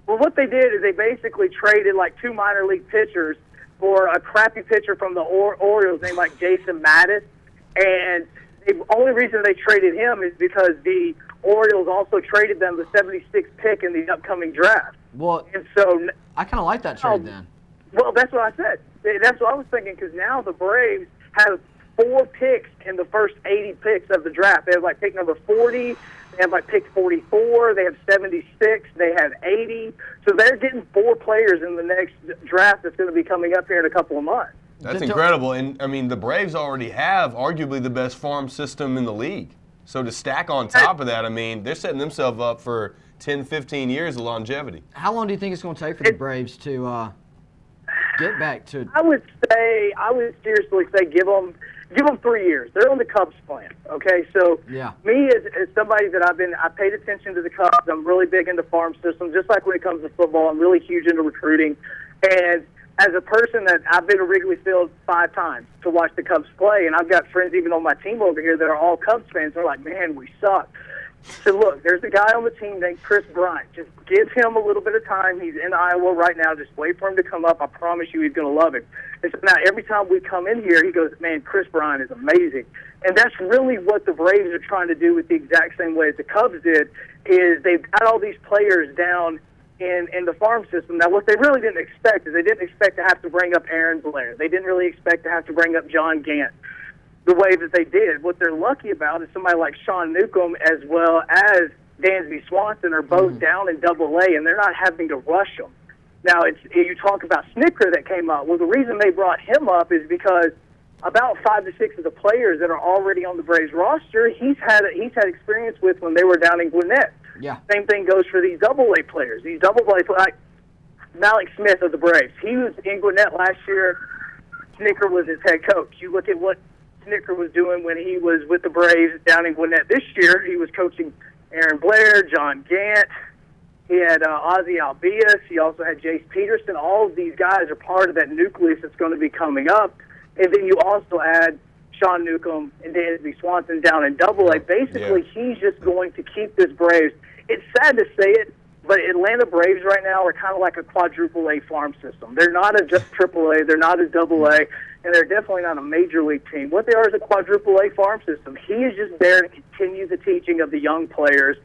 S6: Well, what they did is they basically traded like 2 minor league pitchers for a crappy pitcher from the Orioles named like Jason Mattis. And the only reason they traded him is because the Orioles also traded them the 76th pick in the upcoming draft.
S2: Well,
S6: And so,
S2: I kind of like that trade then.
S6: well, that's what I said. That's what I was thinking, because now the Braves have 4 picks in the first 80 picks of the draft. They have like pick number 40. They have like pick 44. They have 76. They have 80. So they're getting 4 players in the next draft that's going to be coming up here in a couple of months.
S1: That's incredible. And, I mean, the Braves already have arguably the best farm system in the league. So to stack on top of that, I mean, they're setting themselves up for 10, 15 years of longevity.
S2: How long do you think it's going to take for the Braves to get back to?
S6: I would seriously say give them 3 years. They're on the Cubs plan, okay? So
S2: yeah.
S6: Me as somebody that I paid attention to the Cubs. I'm really big into farm systems. Just like when it comes to football, I'm really huge into recruiting. And as a person that I've been to Wrigley Field 5 times to watch the Cubs play, and I've got friends even on my team over here that are all Cubs fans. They're like, man, we suck. So look, there's a guy on the team named Chris Bryant. Just give him a little bit of time. He's in Iowa right now. Just wait for him to come up. I promise you he's going to love it. And so now every time we come in here, he goes, man, Chris Bryant is amazing. And that's really what the Braves are trying to do with the exact same way as the Cubs did, is they've got all these players down in the farm system. Now, what they really didn't expect is they didn't expect to have to bring up Aaron Blair. They didn't really expect to have to bring up John Gant the way that they did. What they're lucky about is somebody like Sean Newcomb as well as Dansby Swanson are both down in Double-A, and they're not having to rush them. Now, you talk about Snitker that came up. Well, the reason they brought him up is because about 5 to 6 of the players that are already on the Braves roster, he's had experience with when they were down in Gwinnett.
S2: Yeah.
S6: Same thing goes for these Double-A players. These Double-A players, like Malik Smith of the Braves. He was in Gwinnett last year. Snitker was his head coach. You look at what Snitker was doing when he was with the Braves down in Gwinnett this year. He was coaching Aaron Blair, John Gant. He had Ozzie Albies. He also had Jace Peterson. All of these guys are part of that nucleus that's going to be coming up. And then you also add Sean Newcomb and Dansby Swanson down in Double-A. Basically, he's just going to keep this Braves. It's sad to say it, but Atlanta Braves right now are kind of like a quadruple A farm system. They're not a just triple A. They're not a double A, and they're definitely not a major league team. What they are is a quadruple A farm system. He is just there to continue the teaching of the young players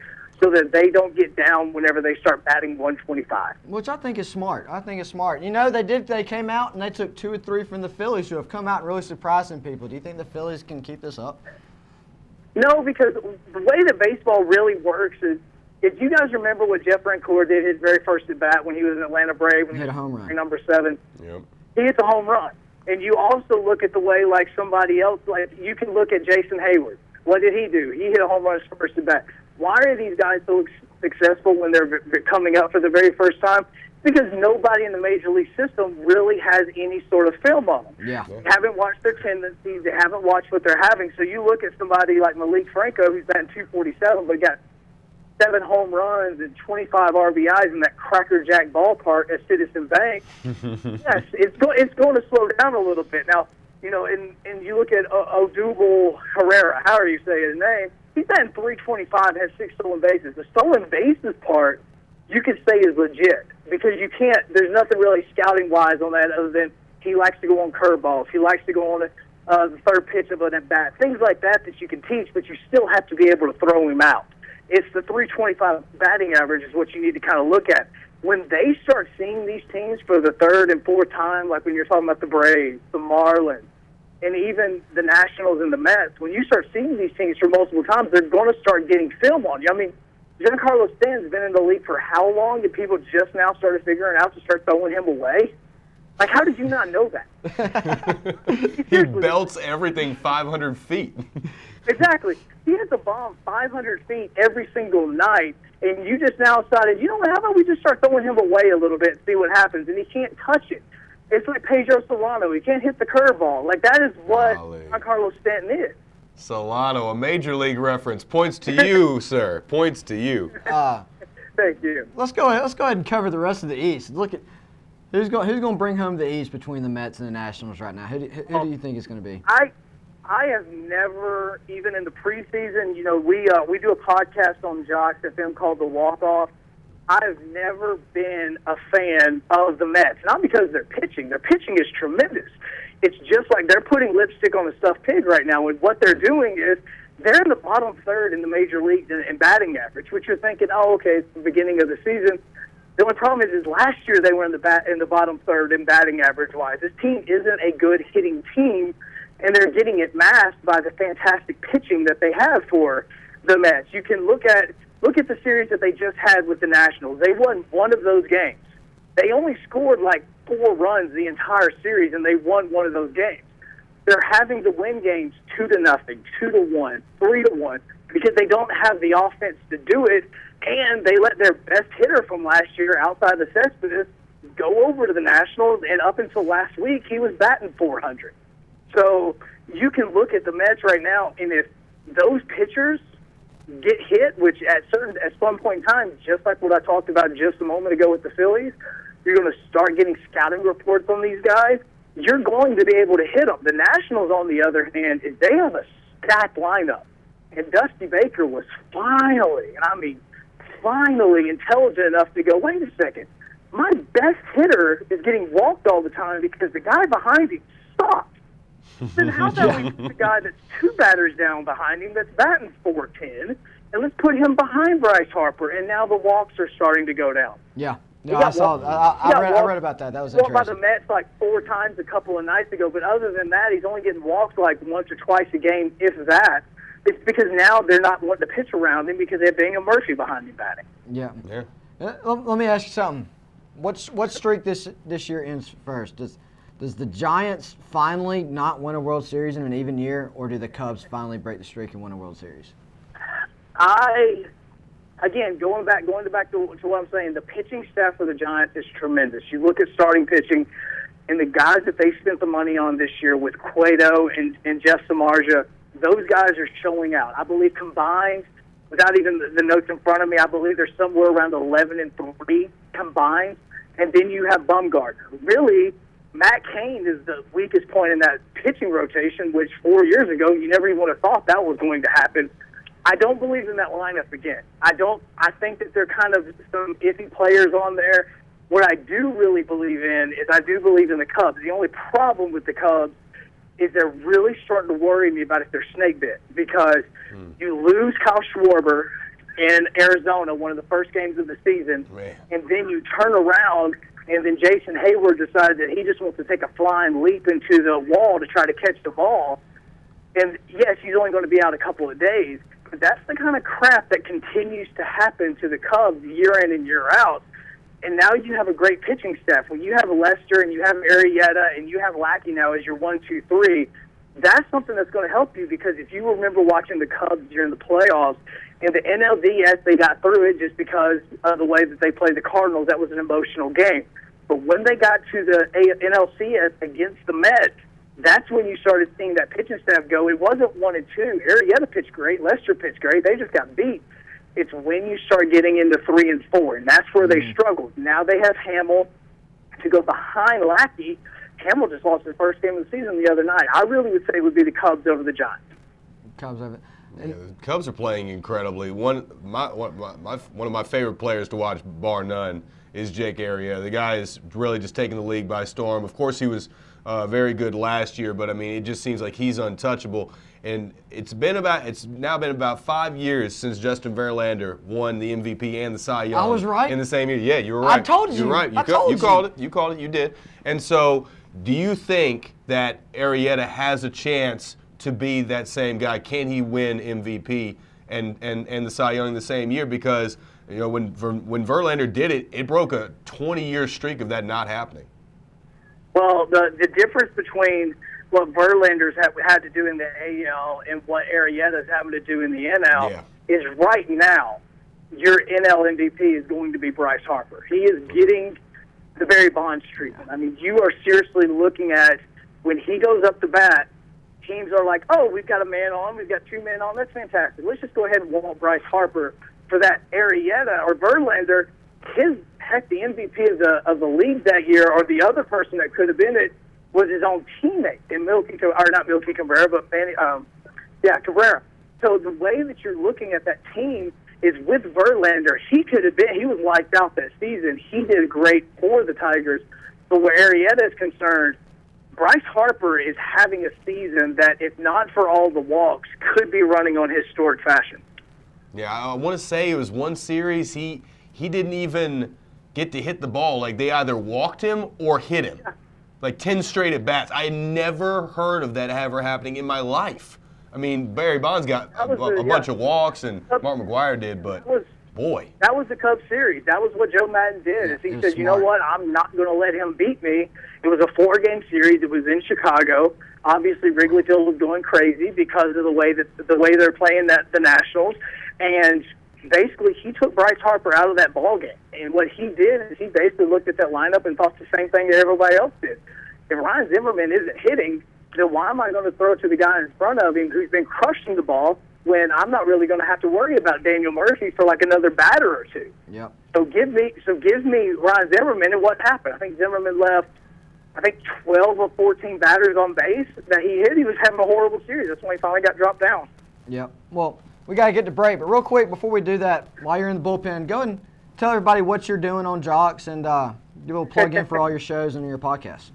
S6: so that they don't get down whenever they start batting 125.
S2: Which I think is smart. I think it's smart. You know, they came out and they took 2 or 3 from the Phillies who have come out and really surprising people. Do you think the Phillies can keep this up?
S6: No, because the way that baseball really works is, if you guys remember what Jeff Francoeur did his very first at bat when he was an Atlanta Brave, when
S2: he hit a home run,
S6: number 7,
S1: yep.
S6: He hits a home run. And you also look at the way, like somebody else, like you can look at Jason Hayward. What did he do? He hit a home run his first at bat. Why are these guys so successful when they're coming up for the very first time? Because nobody in the Major League system really has any sort of film on them.
S2: Yeah.
S6: They haven't watched their tendencies. They haven't watched what they're having. So you look at somebody like Malik Franco, who's batting .247, but got 7 home runs and 25 RBIs in that crackerjack ballpark at Citizen Bank. Yes, it's going to slow down a little bit. Now, you know, and you look at Odubel Herrera, however you say his name, he's batting .325, has 6 stolen bases. The stolen bases part, you could say is legit because you can't, there's nothing really scouting-wise on that other than he likes to go on curveballs. He likes to go on the third pitch of an at-bat. Things like that you can teach, but you still have to be able to throw him out. It's the .325 batting average is what you need to kind of look at. When they start seeing these teams for the 3rd and 4th time, like when you're talking about the Braves, the Marlins, and even the Nationals and the Mets, when you start seeing these teams for multiple times, they're going to start getting film on you. I mean, Giancarlo Stanton's been in the league for how long? Did people just now started figuring out to start throwing him away? Like, how did you not know that?
S1: He belts everything 500 feet.
S6: Exactly. He hits a bomb 500 feet every single night, and you just now decided, you know what, how about we just start throwing him away a little bit and see what happens? And he can't touch it. It's like Pedro Solano. He can't hit the curveball. Like, that is what Giancarlo Stanton is.
S1: Solano, a major league reference. Points to you, sir. Points to you.
S6: Thank you.
S2: Let's go ahead and cover the rest of the East. Look at who's going to bring home the East between the Mets and the Nationals right now. Who do you think it's going to be?
S6: I have never, even in the preseason, you know, we do a podcast on Josh FM called The Walk Off. I've never been a fan of the Mets, not because they're pitching. Their pitching is tremendous. It's just like they're putting lipstick on a stuffed pig right now. And what they're doing is they're in the bottom 3rd in the major leagues in batting average, which you're thinking, oh, okay, it's the beginning of the season. The only problem is last year they were in the bottom 3rd in batting average-wise. This team isn't a good hitting team. and they're getting it masked by the fantastic pitching that they have for the Mets. You can look at the series that they just had with the Nationals. They won one of those games. They only scored like 4 runs the entire series, and they won one of those games. They're having to win games 2-0, 2-1, 3-1, because they don't have the offense to do it, and they let their best hitter from last year, outside of Cespedes, go over to the Nationals, and up until last week, he was batting .400. So you can look at the Mets right now, and if those pitchers get hit, which at some point in time, just like what I talked about just a moment ago with the Phillies, you're going to start getting scouting reports on these guys. You're going to be able to hit them. The Nationals, on the other hand, they have a stacked lineup. And Dusty Baker was finally intelligent enough to go, wait a second, my best hitter is getting walked all the time because the guy behind him sucks. Then how about we put the guy that's 2 batters down behind him that's batting .410, and let's put him behind Bryce Harper, and now the walks are starting to go down.
S2: Yeah. No, I read about that. That was interesting.
S6: By the Mets like 4 times a couple of nights ago, but other than that, he's only getting walked like once or twice a game, if that. It's because now they're not wanting to pitch around him because they have Daniel Murphy behind him batting.
S2: Yeah. Let me ask you something. What streak this year ends first? Does the Giants finally not win a World Series in an even year, or do the Cubs finally break the streak and win a World Series?
S6: Again, going back to what I'm saying, the pitching staff for the Giants is tremendous. You look at starting pitching, and the guys that they spent the money on this year with Cueto and Jeff Samardzija, those guys are showing out. I believe combined, without even the notes in front of me, I believe they're somewhere around 11-3 combined. And then you have Bumgarner. Really, Matt Cain is the weakest point in that pitching rotation, which 4 years ago you never even would have thought that was going to happen. I don't believe in that lineup again. I think that they're kind of some iffy players on there. What I do really believe in is I do believe in the Cubs. The only problem with the Cubs is they're really starting to worry me about if they're snake bit, because you lose Kyle Schwarber in Arizona, one of the first games of the season, and then you turn around and then Jason Hayward decides that he just wants to take a flying leap into the wall to try to catch the ball. And yes, he's only going to be out a couple of days, but that's the kind of crap that continues to happen to the Cubs year in and year out. And now you have a great pitching staff. When you have Lester and you have Arrieta and you have Lackey now as your 1, 2, 3, that's something that's going to help you, because if you remember watching the Cubs during the playoffs, in the NLDS, they got through it just because of the way that they played the Cardinals. That was an emotional game. But when they got to the NLCS against the Mets, that's when you started seeing that pitching staff go. It wasn't 1 and 2. Arrieta pitched great. Lester pitched great. They just got beat. It's when you start getting into 3 and 4, and that's where they struggled. Now they have Hamill to go behind Lackey. Hamill just lost his first game of the season the other night. I really would say it would be the Cubs over the Giants.
S2: Cubs over.
S1: Yeah, the Cubs are playing incredibly. One of my favorite players to watch, bar none, is Jake Arrieta. The guy is really just taking the league by storm. Of course, he was very good last year, but I mean, it just seems like he's untouchable. And it's now been about 5 years since Justin Verlander won the MVP and the Cy Young.
S2: I was right
S1: in the same year. Yeah, you were right.
S2: I told you.
S1: You're right. You called it. You called it. You did. And so, do you think that Arrieta has a chance to be that same guy? Can he win MVP and the Cy Young the same year? Because when Verlander did it, it broke a 20-year streak of that not happening.
S6: Well, the difference between what Verlander's had to do in the AL and what Arrieta's having to do in the NL is right now, your NL MVP is going to be Bryce Harper. He is getting the Barry Bonds treatment. I mean, you are seriously looking at when he goes up to bat, teams are like, oh, we've got a man on, we've got 2 men on, that's fantastic. Let's just go ahead and walk Bryce Harper for that. Arrieta or Verlander, the MVP of the league that year, or the other person that could have been it, was his own teammate in not Milky Cabrera, but Cabrera. So the way that you're looking at that team is with Verlander, he was wiped out that season. He did great for the Tigers. But where Arrieta is concerned, Bryce Harper is having a season that, if not for all the walks, could be running on historic fashion.
S1: Yeah, I want to say it was one series he didn't even get to hit the ball. Like, they either walked him or hit him. like 10 straight at bats. I had never heard of that ever happening in my life. I mean, Barry Bonds got a bunch of walks, and Mark McGwire did, but boy.
S6: That was the Cubs series. That was what Joe Madden did. Is he said,
S2: smart.
S6: you know what, I'm not going to let him beat me. It was a 4-game series. It was in Chicago. Obviously, Wrigley Field was going crazy because of the way they're playing the Nationals. And basically, he took Bryce Harper out of that ball game. And what he did is he basically looked at that lineup and thought the same thing that everybody else did. If Ryan Zimmerman isn't hitting, then why am I going to throw it to the guy in front of him who's been crushing the ball when I'm not really going to have to worry about Daniel Murphy for like another batter or two?
S2: Yep.
S6: So give me Ryan Zimmerman. And what happened? I think Zimmerman left, 12 or 14 batters on base that he hit. He was having a horrible series. That's when he finally got dropped down.
S2: Yep. Well, we got to get to break, but real quick before we do that, while you're in the bullpen, go and tell everybody what you're doing on Jocks and give a little plug in for all your shows and your podcasts.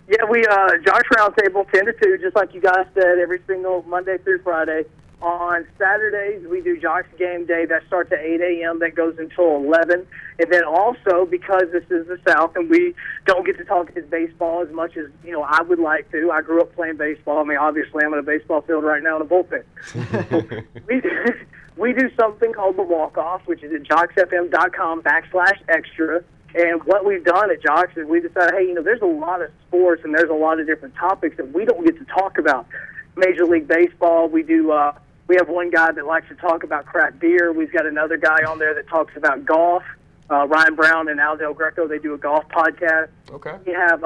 S6: Yeah, we Jocks Roundtable 10 to 2, just like you guys said, every single Monday through Friday. On Saturdays, we do Jocks Game Day. That starts at 8 a.m. That goes until 11. And then also, because this is the South and we don't get to talk his baseball as much as, I would like to. I grew up playing baseball. I mean, obviously, I'm in a baseball field right now in a bullpen. we do something called the Walk-Off, which is at jocksfm.com/extra. And what we've done at Jocks is we decided, hey, there's a lot of sports and there's a lot of different topics that we don't get to talk about. Major League Baseball, we do. We have one guy that likes to talk about craft beer. We've got another guy on there that talks about golf. Ryan Brown and Al Del Greco, they do a golf podcast.
S1: Okay.
S6: We have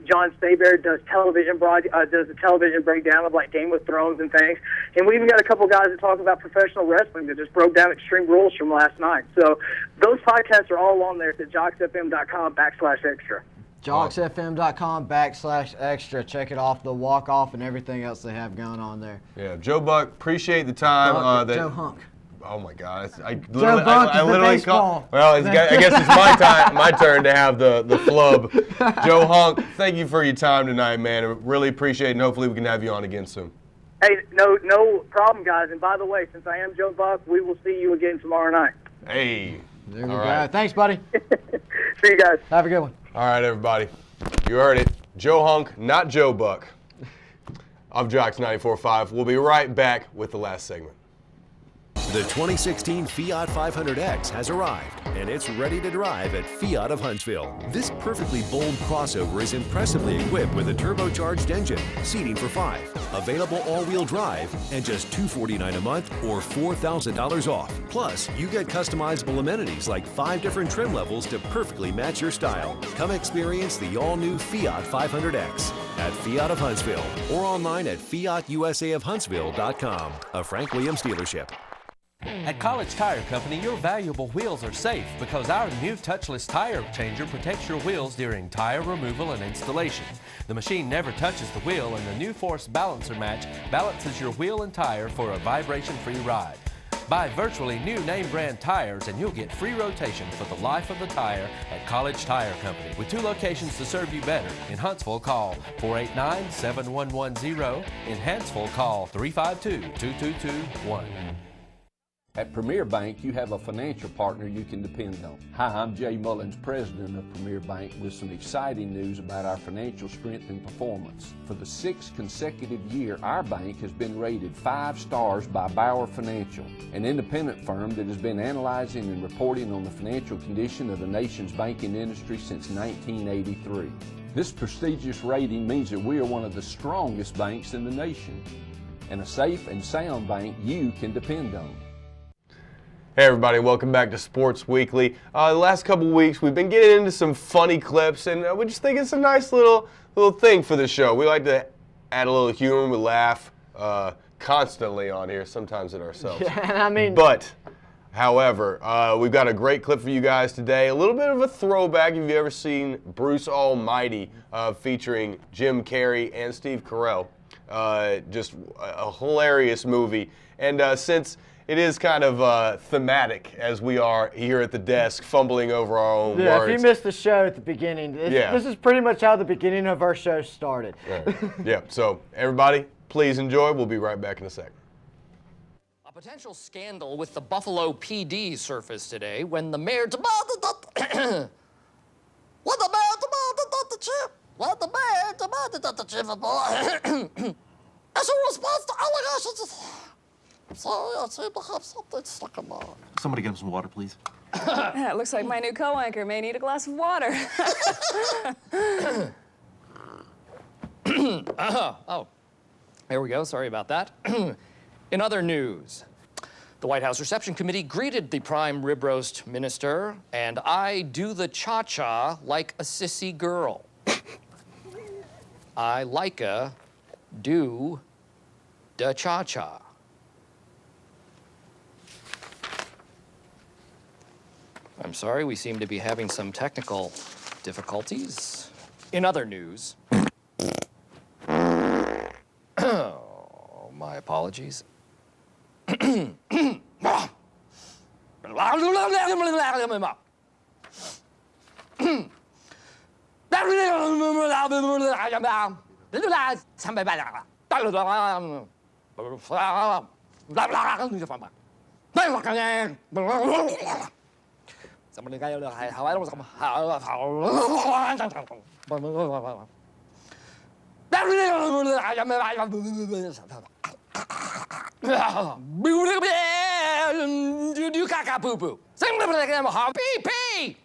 S6: John Staber does does a television breakdown of like Game of Thrones and things. And we even got a couple guys that talk about professional wrestling that just broke down Extreme Rules from last night. So those podcasts are all on there. It's at jocksfm.com/extra.
S2: JocksFM.com/extra. Check it off, the walk-off and everything else they have going on there.
S1: Yeah, Joe Buck, appreciate the time.
S2: Joe Hunk.
S1: Oh my God!
S2: Joe Buck is the baseball.
S1: I guess it's my turn to have the flub. Joe Hunk, thank you for your time tonight, man. I really appreciate it, and hopefully we can have you on again soon.
S6: Hey, no problem, guys. And by the way, since I am Joe Buck, we will see you again tomorrow night.
S1: Hey.
S2: There we go.
S1: Right.
S2: Thanks, buddy.
S6: See you guys.
S2: Have a good one.
S1: All right, everybody. You heard it. Joe Hunk, not Joe Buck, of Jocks 94.5. We'll be right back with the last segment.
S4: The 2016 Fiat 500X has arrived, and it's ready to drive at Fiat of Huntsville. This perfectly bold crossover is impressively equipped with a turbocharged engine, seating for 5, available all-wheel drive, and just $249 a month or $4,000 off. Plus, you get customizable amenities like 5 different trim levels to perfectly match your style. Come experience the all-new Fiat 500X at Fiat of Huntsville or online at fiatusaofhuntsville.com, a Frank Williams dealership.
S7: At College Tire Company, your valuable wheels are safe because our new touchless tire changer protects your wheels during tire removal and installation. The machine never touches the wheel, and the new Force Balancer Match balances your wheel and tire for a vibration-free ride. Buy virtually new name brand tires and you'll get free rotation for the life of the tire at College Tire Company. With 2 locations to serve you better. In Huntsville, call 489-7110. In Hanceville, call 352-2221.
S3: At Premier Bank, you have a financial partner you can depend on. Hi, I'm Jay Mullins, president of Premier Bank, with some exciting news about our financial strength and performance. For the 6th consecutive year, our bank has been rated 5 stars by Bauer Financial, an independent firm that has been analyzing and reporting on the financial condition of the nation's banking industry since 1983. This prestigious rating means that we are one of the strongest banks in the nation, and a safe and sound bank you can depend on.
S1: Hey everybody, welcome back to Sports Weekly. The last couple weeks we've been getting into some funny clips, and we just think it's a nice little thing for the show. We like to add a little humor, we laugh constantly on here, sometimes at ourselves.
S2: Yeah,
S1: But, however, we've got a great clip for you guys today. A little bit of a throwback. If you've ever seen Bruce Almighty featuring Jim Carrey and Steve Carell, just a hilarious movie. And since it is kind of thematic, as we are here at the desk fumbling over our own words.
S2: If you missed the show at the beginning, this is pretty much how the beginning of our show started.
S1: Right. Yeah, so everybody, please enjoy. We'll be right back in a second.
S8: A potential scandal with the Buffalo PD surfaced today when the mayor demanded that the chip Well, the mayor demanded that the Jimmy as a response to allegations. So I seem to have something stuck in my eye.
S9: Somebody get him some water, please.
S10: Yeah, it looks like my new co-anchor may need a glass of water.
S8: Oh, there we go. Sorry about that. In other news, the White House Reception Committee greeted the prime rib roast minister, and I do the cha-cha like a sissy girl. I like a do the cha-cha. I'm sorry, we seem to be having some technical difficulties. In other news, oh, my apologies. Do caca poo poo. Pee pee.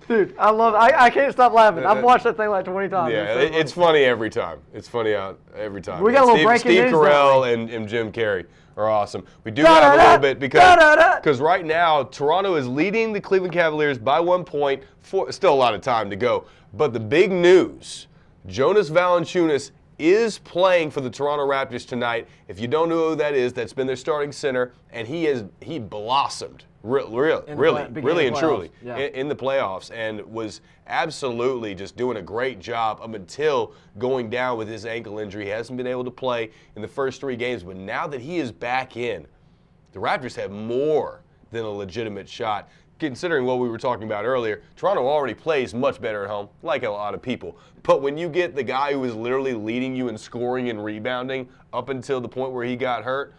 S2: Dude, I love it. I can't stop laughing. I've watched that thing like 20 times.
S1: Yeah,
S2: It's so
S1: it's funny every time. It's funny every time.
S2: We got a little breaking
S1: Steve
S2: news,
S1: Carell and Jim Carrey are awesome. We do have a little bit because right now Toronto is leading the Cleveland Cavaliers by 1 point. Still a lot of time to go. But the big news, Jonas Valanciunas is playing for the Toronto Raptors tonight. If you don't know who that is, that's been their starting center, and he blossomed really and truly in the playoffs, and was absolutely just doing a great job up until going down with his ankle injury. He hasn't been able to play in the first 3 games, but now that he is back in, the Raptors have more than a legitimate shot. Considering what we were talking about earlier, Toronto already plays much better at home, like a lot of people. But when you get the guy who is literally leading you in scoring and rebounding up until the point where he got hurt,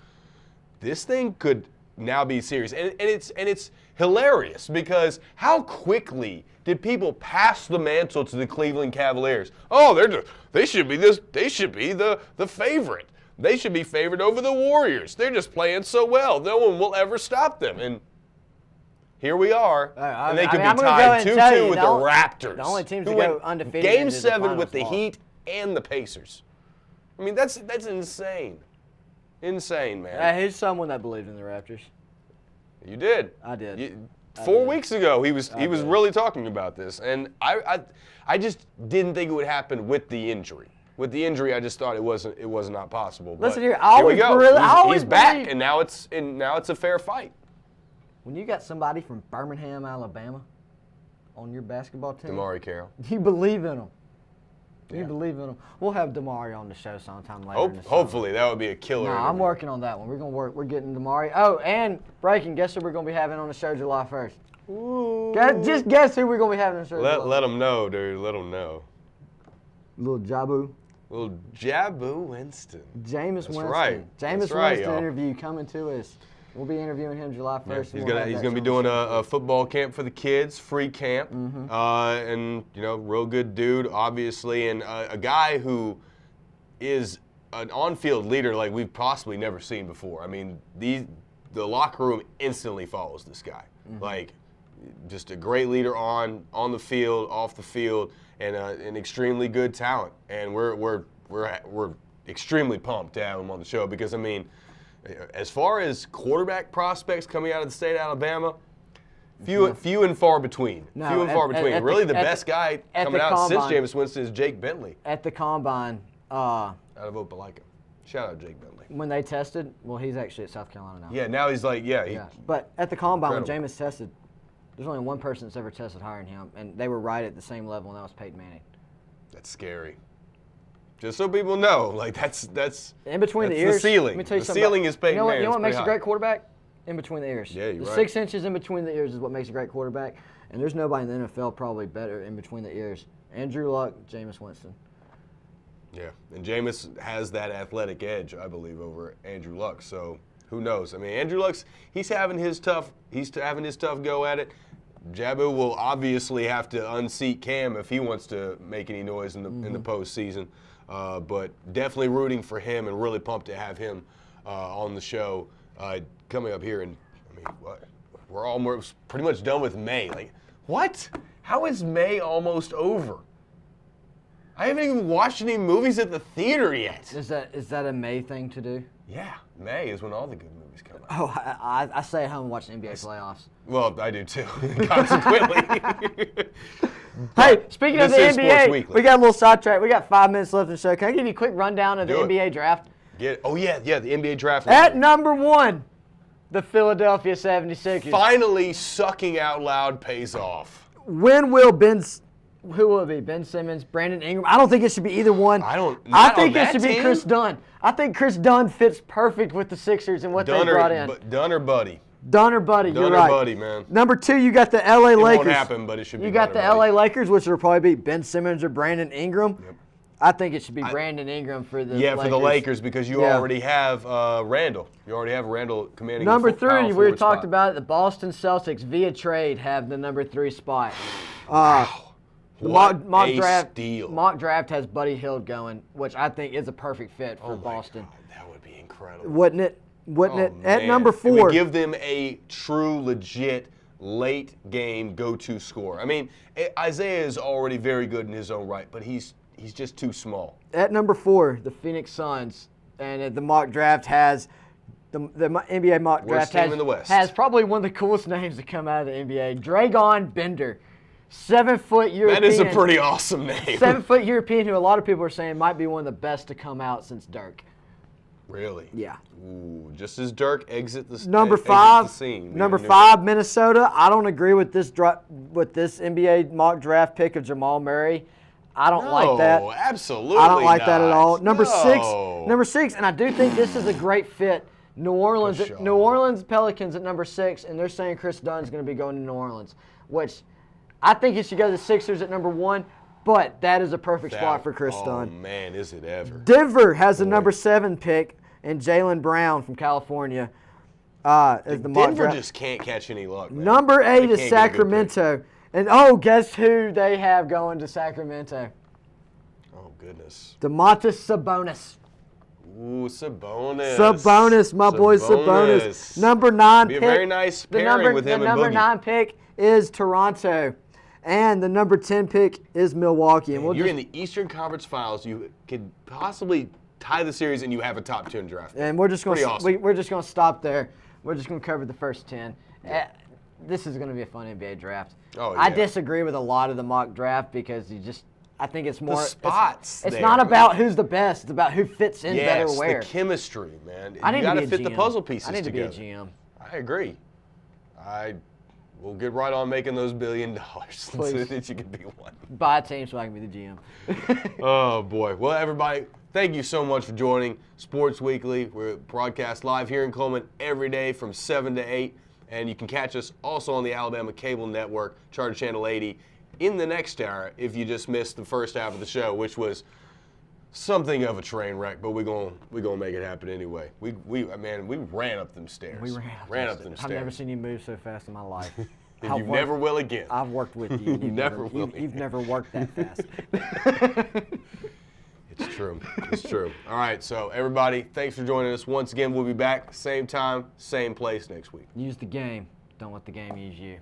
S1: this thing could now be serious. And it's hilarious because how quickly did people pass the mantle to the Cleveland Cavaliers? Oh, they should be the favorite. They should be favored over the Warriors. They're just playing so well. No one will ever stop them. And here we are, and they could be tied 2-2 with the Raptors.
S2: The only teams that go undefeated.
S1: Game 7 with the Heat and the Pacers. I mean, that's insane. Insane, man.
S2: He's someone that believed in the Raptors.
S1: You did.
S2: I did.
S1: 4 weeks ago, he was really talking about this, and I just didn't think it would happen with the injury. With the injury, I just thought it was not possible.
S2: Listen
S1: but
S2: here,
S1: we go. He's back, and now it's a fair fight.
S2: When you got somebody from Birmingham, Alabama on your basketball team,
S1: DeMarre Carroll,
S2: you believe in them. You believe in them. We'll have DeMarre on the show sometime later in the summer.
S1: Hopefully, that would be a killer.
S2: No, I'm working on that one. We're getting DeMarre. Oh, and breaking, guess who we're going to be having on the show July 1st? Ooh. Just guess who we're going to be having on the show
S1: Let them know, dude. Let them know.
S2: Little Jabu.
S1: Little Jabu Winston.
S2: Jameis Winston.
S1: Right.
S2: Jameis Winston interview coming to us. We'll be interviewing him July 1st.
S1: Yeah, he's gonna be doing a football camp for the kids, free camp, and real good dude, obviously, and a guy who is an on-field leader like we've possibly never seen before. I mean, the locker room instantly follows this guy, like just a great leader on the field, off the field, and an extremely good talent. And we're extremely pumped to have him on the show because I mean, as far as quarterback prospects coming out of the state of Alabama, few and far between. Really, the best guy coming out since Jameis Winston is Jake Bentley.
S2: At the combine,
S1: out of Opelika. Shout out Jake Bentley.
S2: When they tested, well, he's actually at South Carolina now.
S1: Yeah, now he's like,
S2: But at the combine, when Jameis tested, there's only one person that's ever tested higher than him, and they were right at the same level, and that was Peyton Manning.
S1: That's scary. Just so people know, like that's
S2: in between
S1: that's
S2: the ears.
S1: The ceiling.
S2: Let me tell you
S1: the
S2: something.
S1: Ceiling is Peyton Manning.
S2: You know what makes a great quarterback? In between the ears.
S1: Yeah, you're right.
S2: 6 inches in between the ears is what makes a great quarterback. And there's nobody in the NFL probably better in between the ears. Andrew Luck, Jameis Winston.
S1: Yeah, and Jameis has that athletic edge, I believe, over Andrew Luck. So who knows? I mean, Andrew Luck's he's having his tough go at it. Jabu will obviously have to unseat Cam if he wants to make any noise in the postseason. But definitely rooting for him and really pumped to have him on the show coming up here. And I mean, what? We're almost pretty much done with May. Like, what? How is May almost over? I haven't even watched any movies at the theater yet.
S2: Is that a May thing to do?
S1: Yeah, May is when all the good movies come out.
S2: Oh, I stay at home and watch the NBA playoffs.
S1: Well, I do too, consequently.
S2: Hey, speaking of the
S1: This is Sports
S2: NBA,
S1: Weekly.
S2: we got a little sidetrack. We got 5 minutes left in the show. Can I give you a quick rundown of the
S1: Do it.
S2: NBA draft?
S1: Oh, yeah, the NBA draft.
S2: At number 1, the Philadelphia 76ers.
S1: Finally, sucking out loud pays off.
S2: When will who will it be? Ben Simmons, Brandon Ingram? I don't think it should be either one. I think it should be Chris Dunn. I think Chris Dunn fits perfect with the Sixers and what they brought in.
S1: Dunn or Buddy.
S2: Dunn or Buddy, you're
S1: Dunn
S2: right.
S1: or Buddy, man.
S2: Number 2, you got the LA Lakers.
S1: It won't happen, but it should be
S2: You got
S1: Dunn
S2: the
S1: or Buddy.
S2: LA Lakers, which will probably be Ben Simmons or Brandon Ingram.
S1: Yep.
S2: I think it should be Brandon Ingram for the Lakers.
S1: Yeah, for the Lakers because you already have Randall. You already have Randall commanding
S2: Number
S1: the power
S2: 3, we
S1: forward
S2: talked
S1: spot.
S2: about it. The Boston Celtics via trade have the number 3 spot. The
S1: What
S2: mock
S1: a
S2: draft
S1: steal.
S2: mock draft has Buddy Hield going, which I think is a perfect fit for Boston.
S1: God, that would be incredible.
S2: Wouldn't it? Wouldn't it? At
S1: Man.
S2: number
S1: It
S2: 4,
S1: would give them a true, legit late game go-to scorer. I mean, Isaiah is already very good in his own right, but he's just too small.
S2: at number 4, the Phoenix Suns, and the mock draft has the NBA mock
S1: Worst
S2: draft
S1: team in the West.
S2: has probably one of the coolest names to come out of the NBA. Dragon Bender, 7-foot European.
S1: That is a pretty awesome name.
S2: 7-foot European who a lot of people are saying might be one of the best to come out since Dirk.
S1: Really?
S2: Yeah.
S1: Ooh, just as Dirk exit the
S2: Number
S1: exit
S2: 5,
S1: the scene.
S2: number 5, Minnesota. I don't agree with this NBA mock draft pick of Jamal Murray. I don't like that.
S1: No, absolutely
S2: I don't like that at all.
S1: not.
S2: Number 6, and I do think this is a great fit. New Orleans Pelicans at number 6, and they're saying Chris Dunn's going to be going to New Orleans, which I think he should go to the Sixers at number 1. But that is a perfect spot for Chris Dunn.
S1: Oh, man, is it ever.
S2: Denver has the number 7 pick, and Jaylen Brown from California as the mock
S1: Denver
S2: draft.
S1: just can't catch any luck, man.
S2: Number 8
S1: They
S2: is
S1: can't get a good pick.
S2: Sacramento. And, guess who they have going to Sacramento?
S1: Oh, goodness.
S2: Domantas Sabonis.
S1: Ooh, Sabonis.
S2: Sabonis, my boy Sabonis. Number 9
S1: Be
S2: pick.
S1: a very nice pairing with him
S2: the
S1: and
S2: number
S1: Boogie.
S2: 9 pick is Toronto. And the number 10 pick is Milwaukee. And
S1: You're in the Eastern Conference Finals. You could possibly tie the series, and you have a top 10 draft.
S2: And we're just going
S1: Pretty
S2: to
S1: awesome.
S2: we're just going to stop there. We're just going to cover the first 10. This is going to be a fun NBA draft.
S1: Oh,
S2: I
S1: yeah.
S2: disagree with a lot of the mock draft because I think it's more
S1: spots
S2: It's
S1: there.
S2: not about who's the best. It's about who fits in better
S1: Yes,
S2: where.
S1: the chemistry, man.
S2: I need
S1: you got
S2: to
S1: to
S2: be a
S1: fit the
S2: GM.
S1: puzzle pieces
S2: I need
S1: together.
S2: to be a GM.
S1: I agree. We'll get right on making those $1 billion so
S2: Please.
S1: that you can be one.
S2: Buy a team so I can be the GM.
S1: Oh, boy. Well, everybody, thank you so much for joining Sports Weekly. We're broadcast live here in Coleman every day from 7 to 8. And you can catch us also on the Alabama Cable Network, Charter Channel 80, in the next hour if you just missed the first half of the show, which was something of a train wreck, but we're gonna make it happen anyway. We ran up them stairs.
S2: We ran up them stairs. I've never seen you move so fast in my life.
S1: And you never will again.
S2: I've worked with you.
S1: You never will
S2: You've never worked that fast.
S1: It's true. It's true. All right, so everybody, thanks for joining us. Once again, we'll be back same time, same place next week.
S2: Use the game. Don't let the game use you.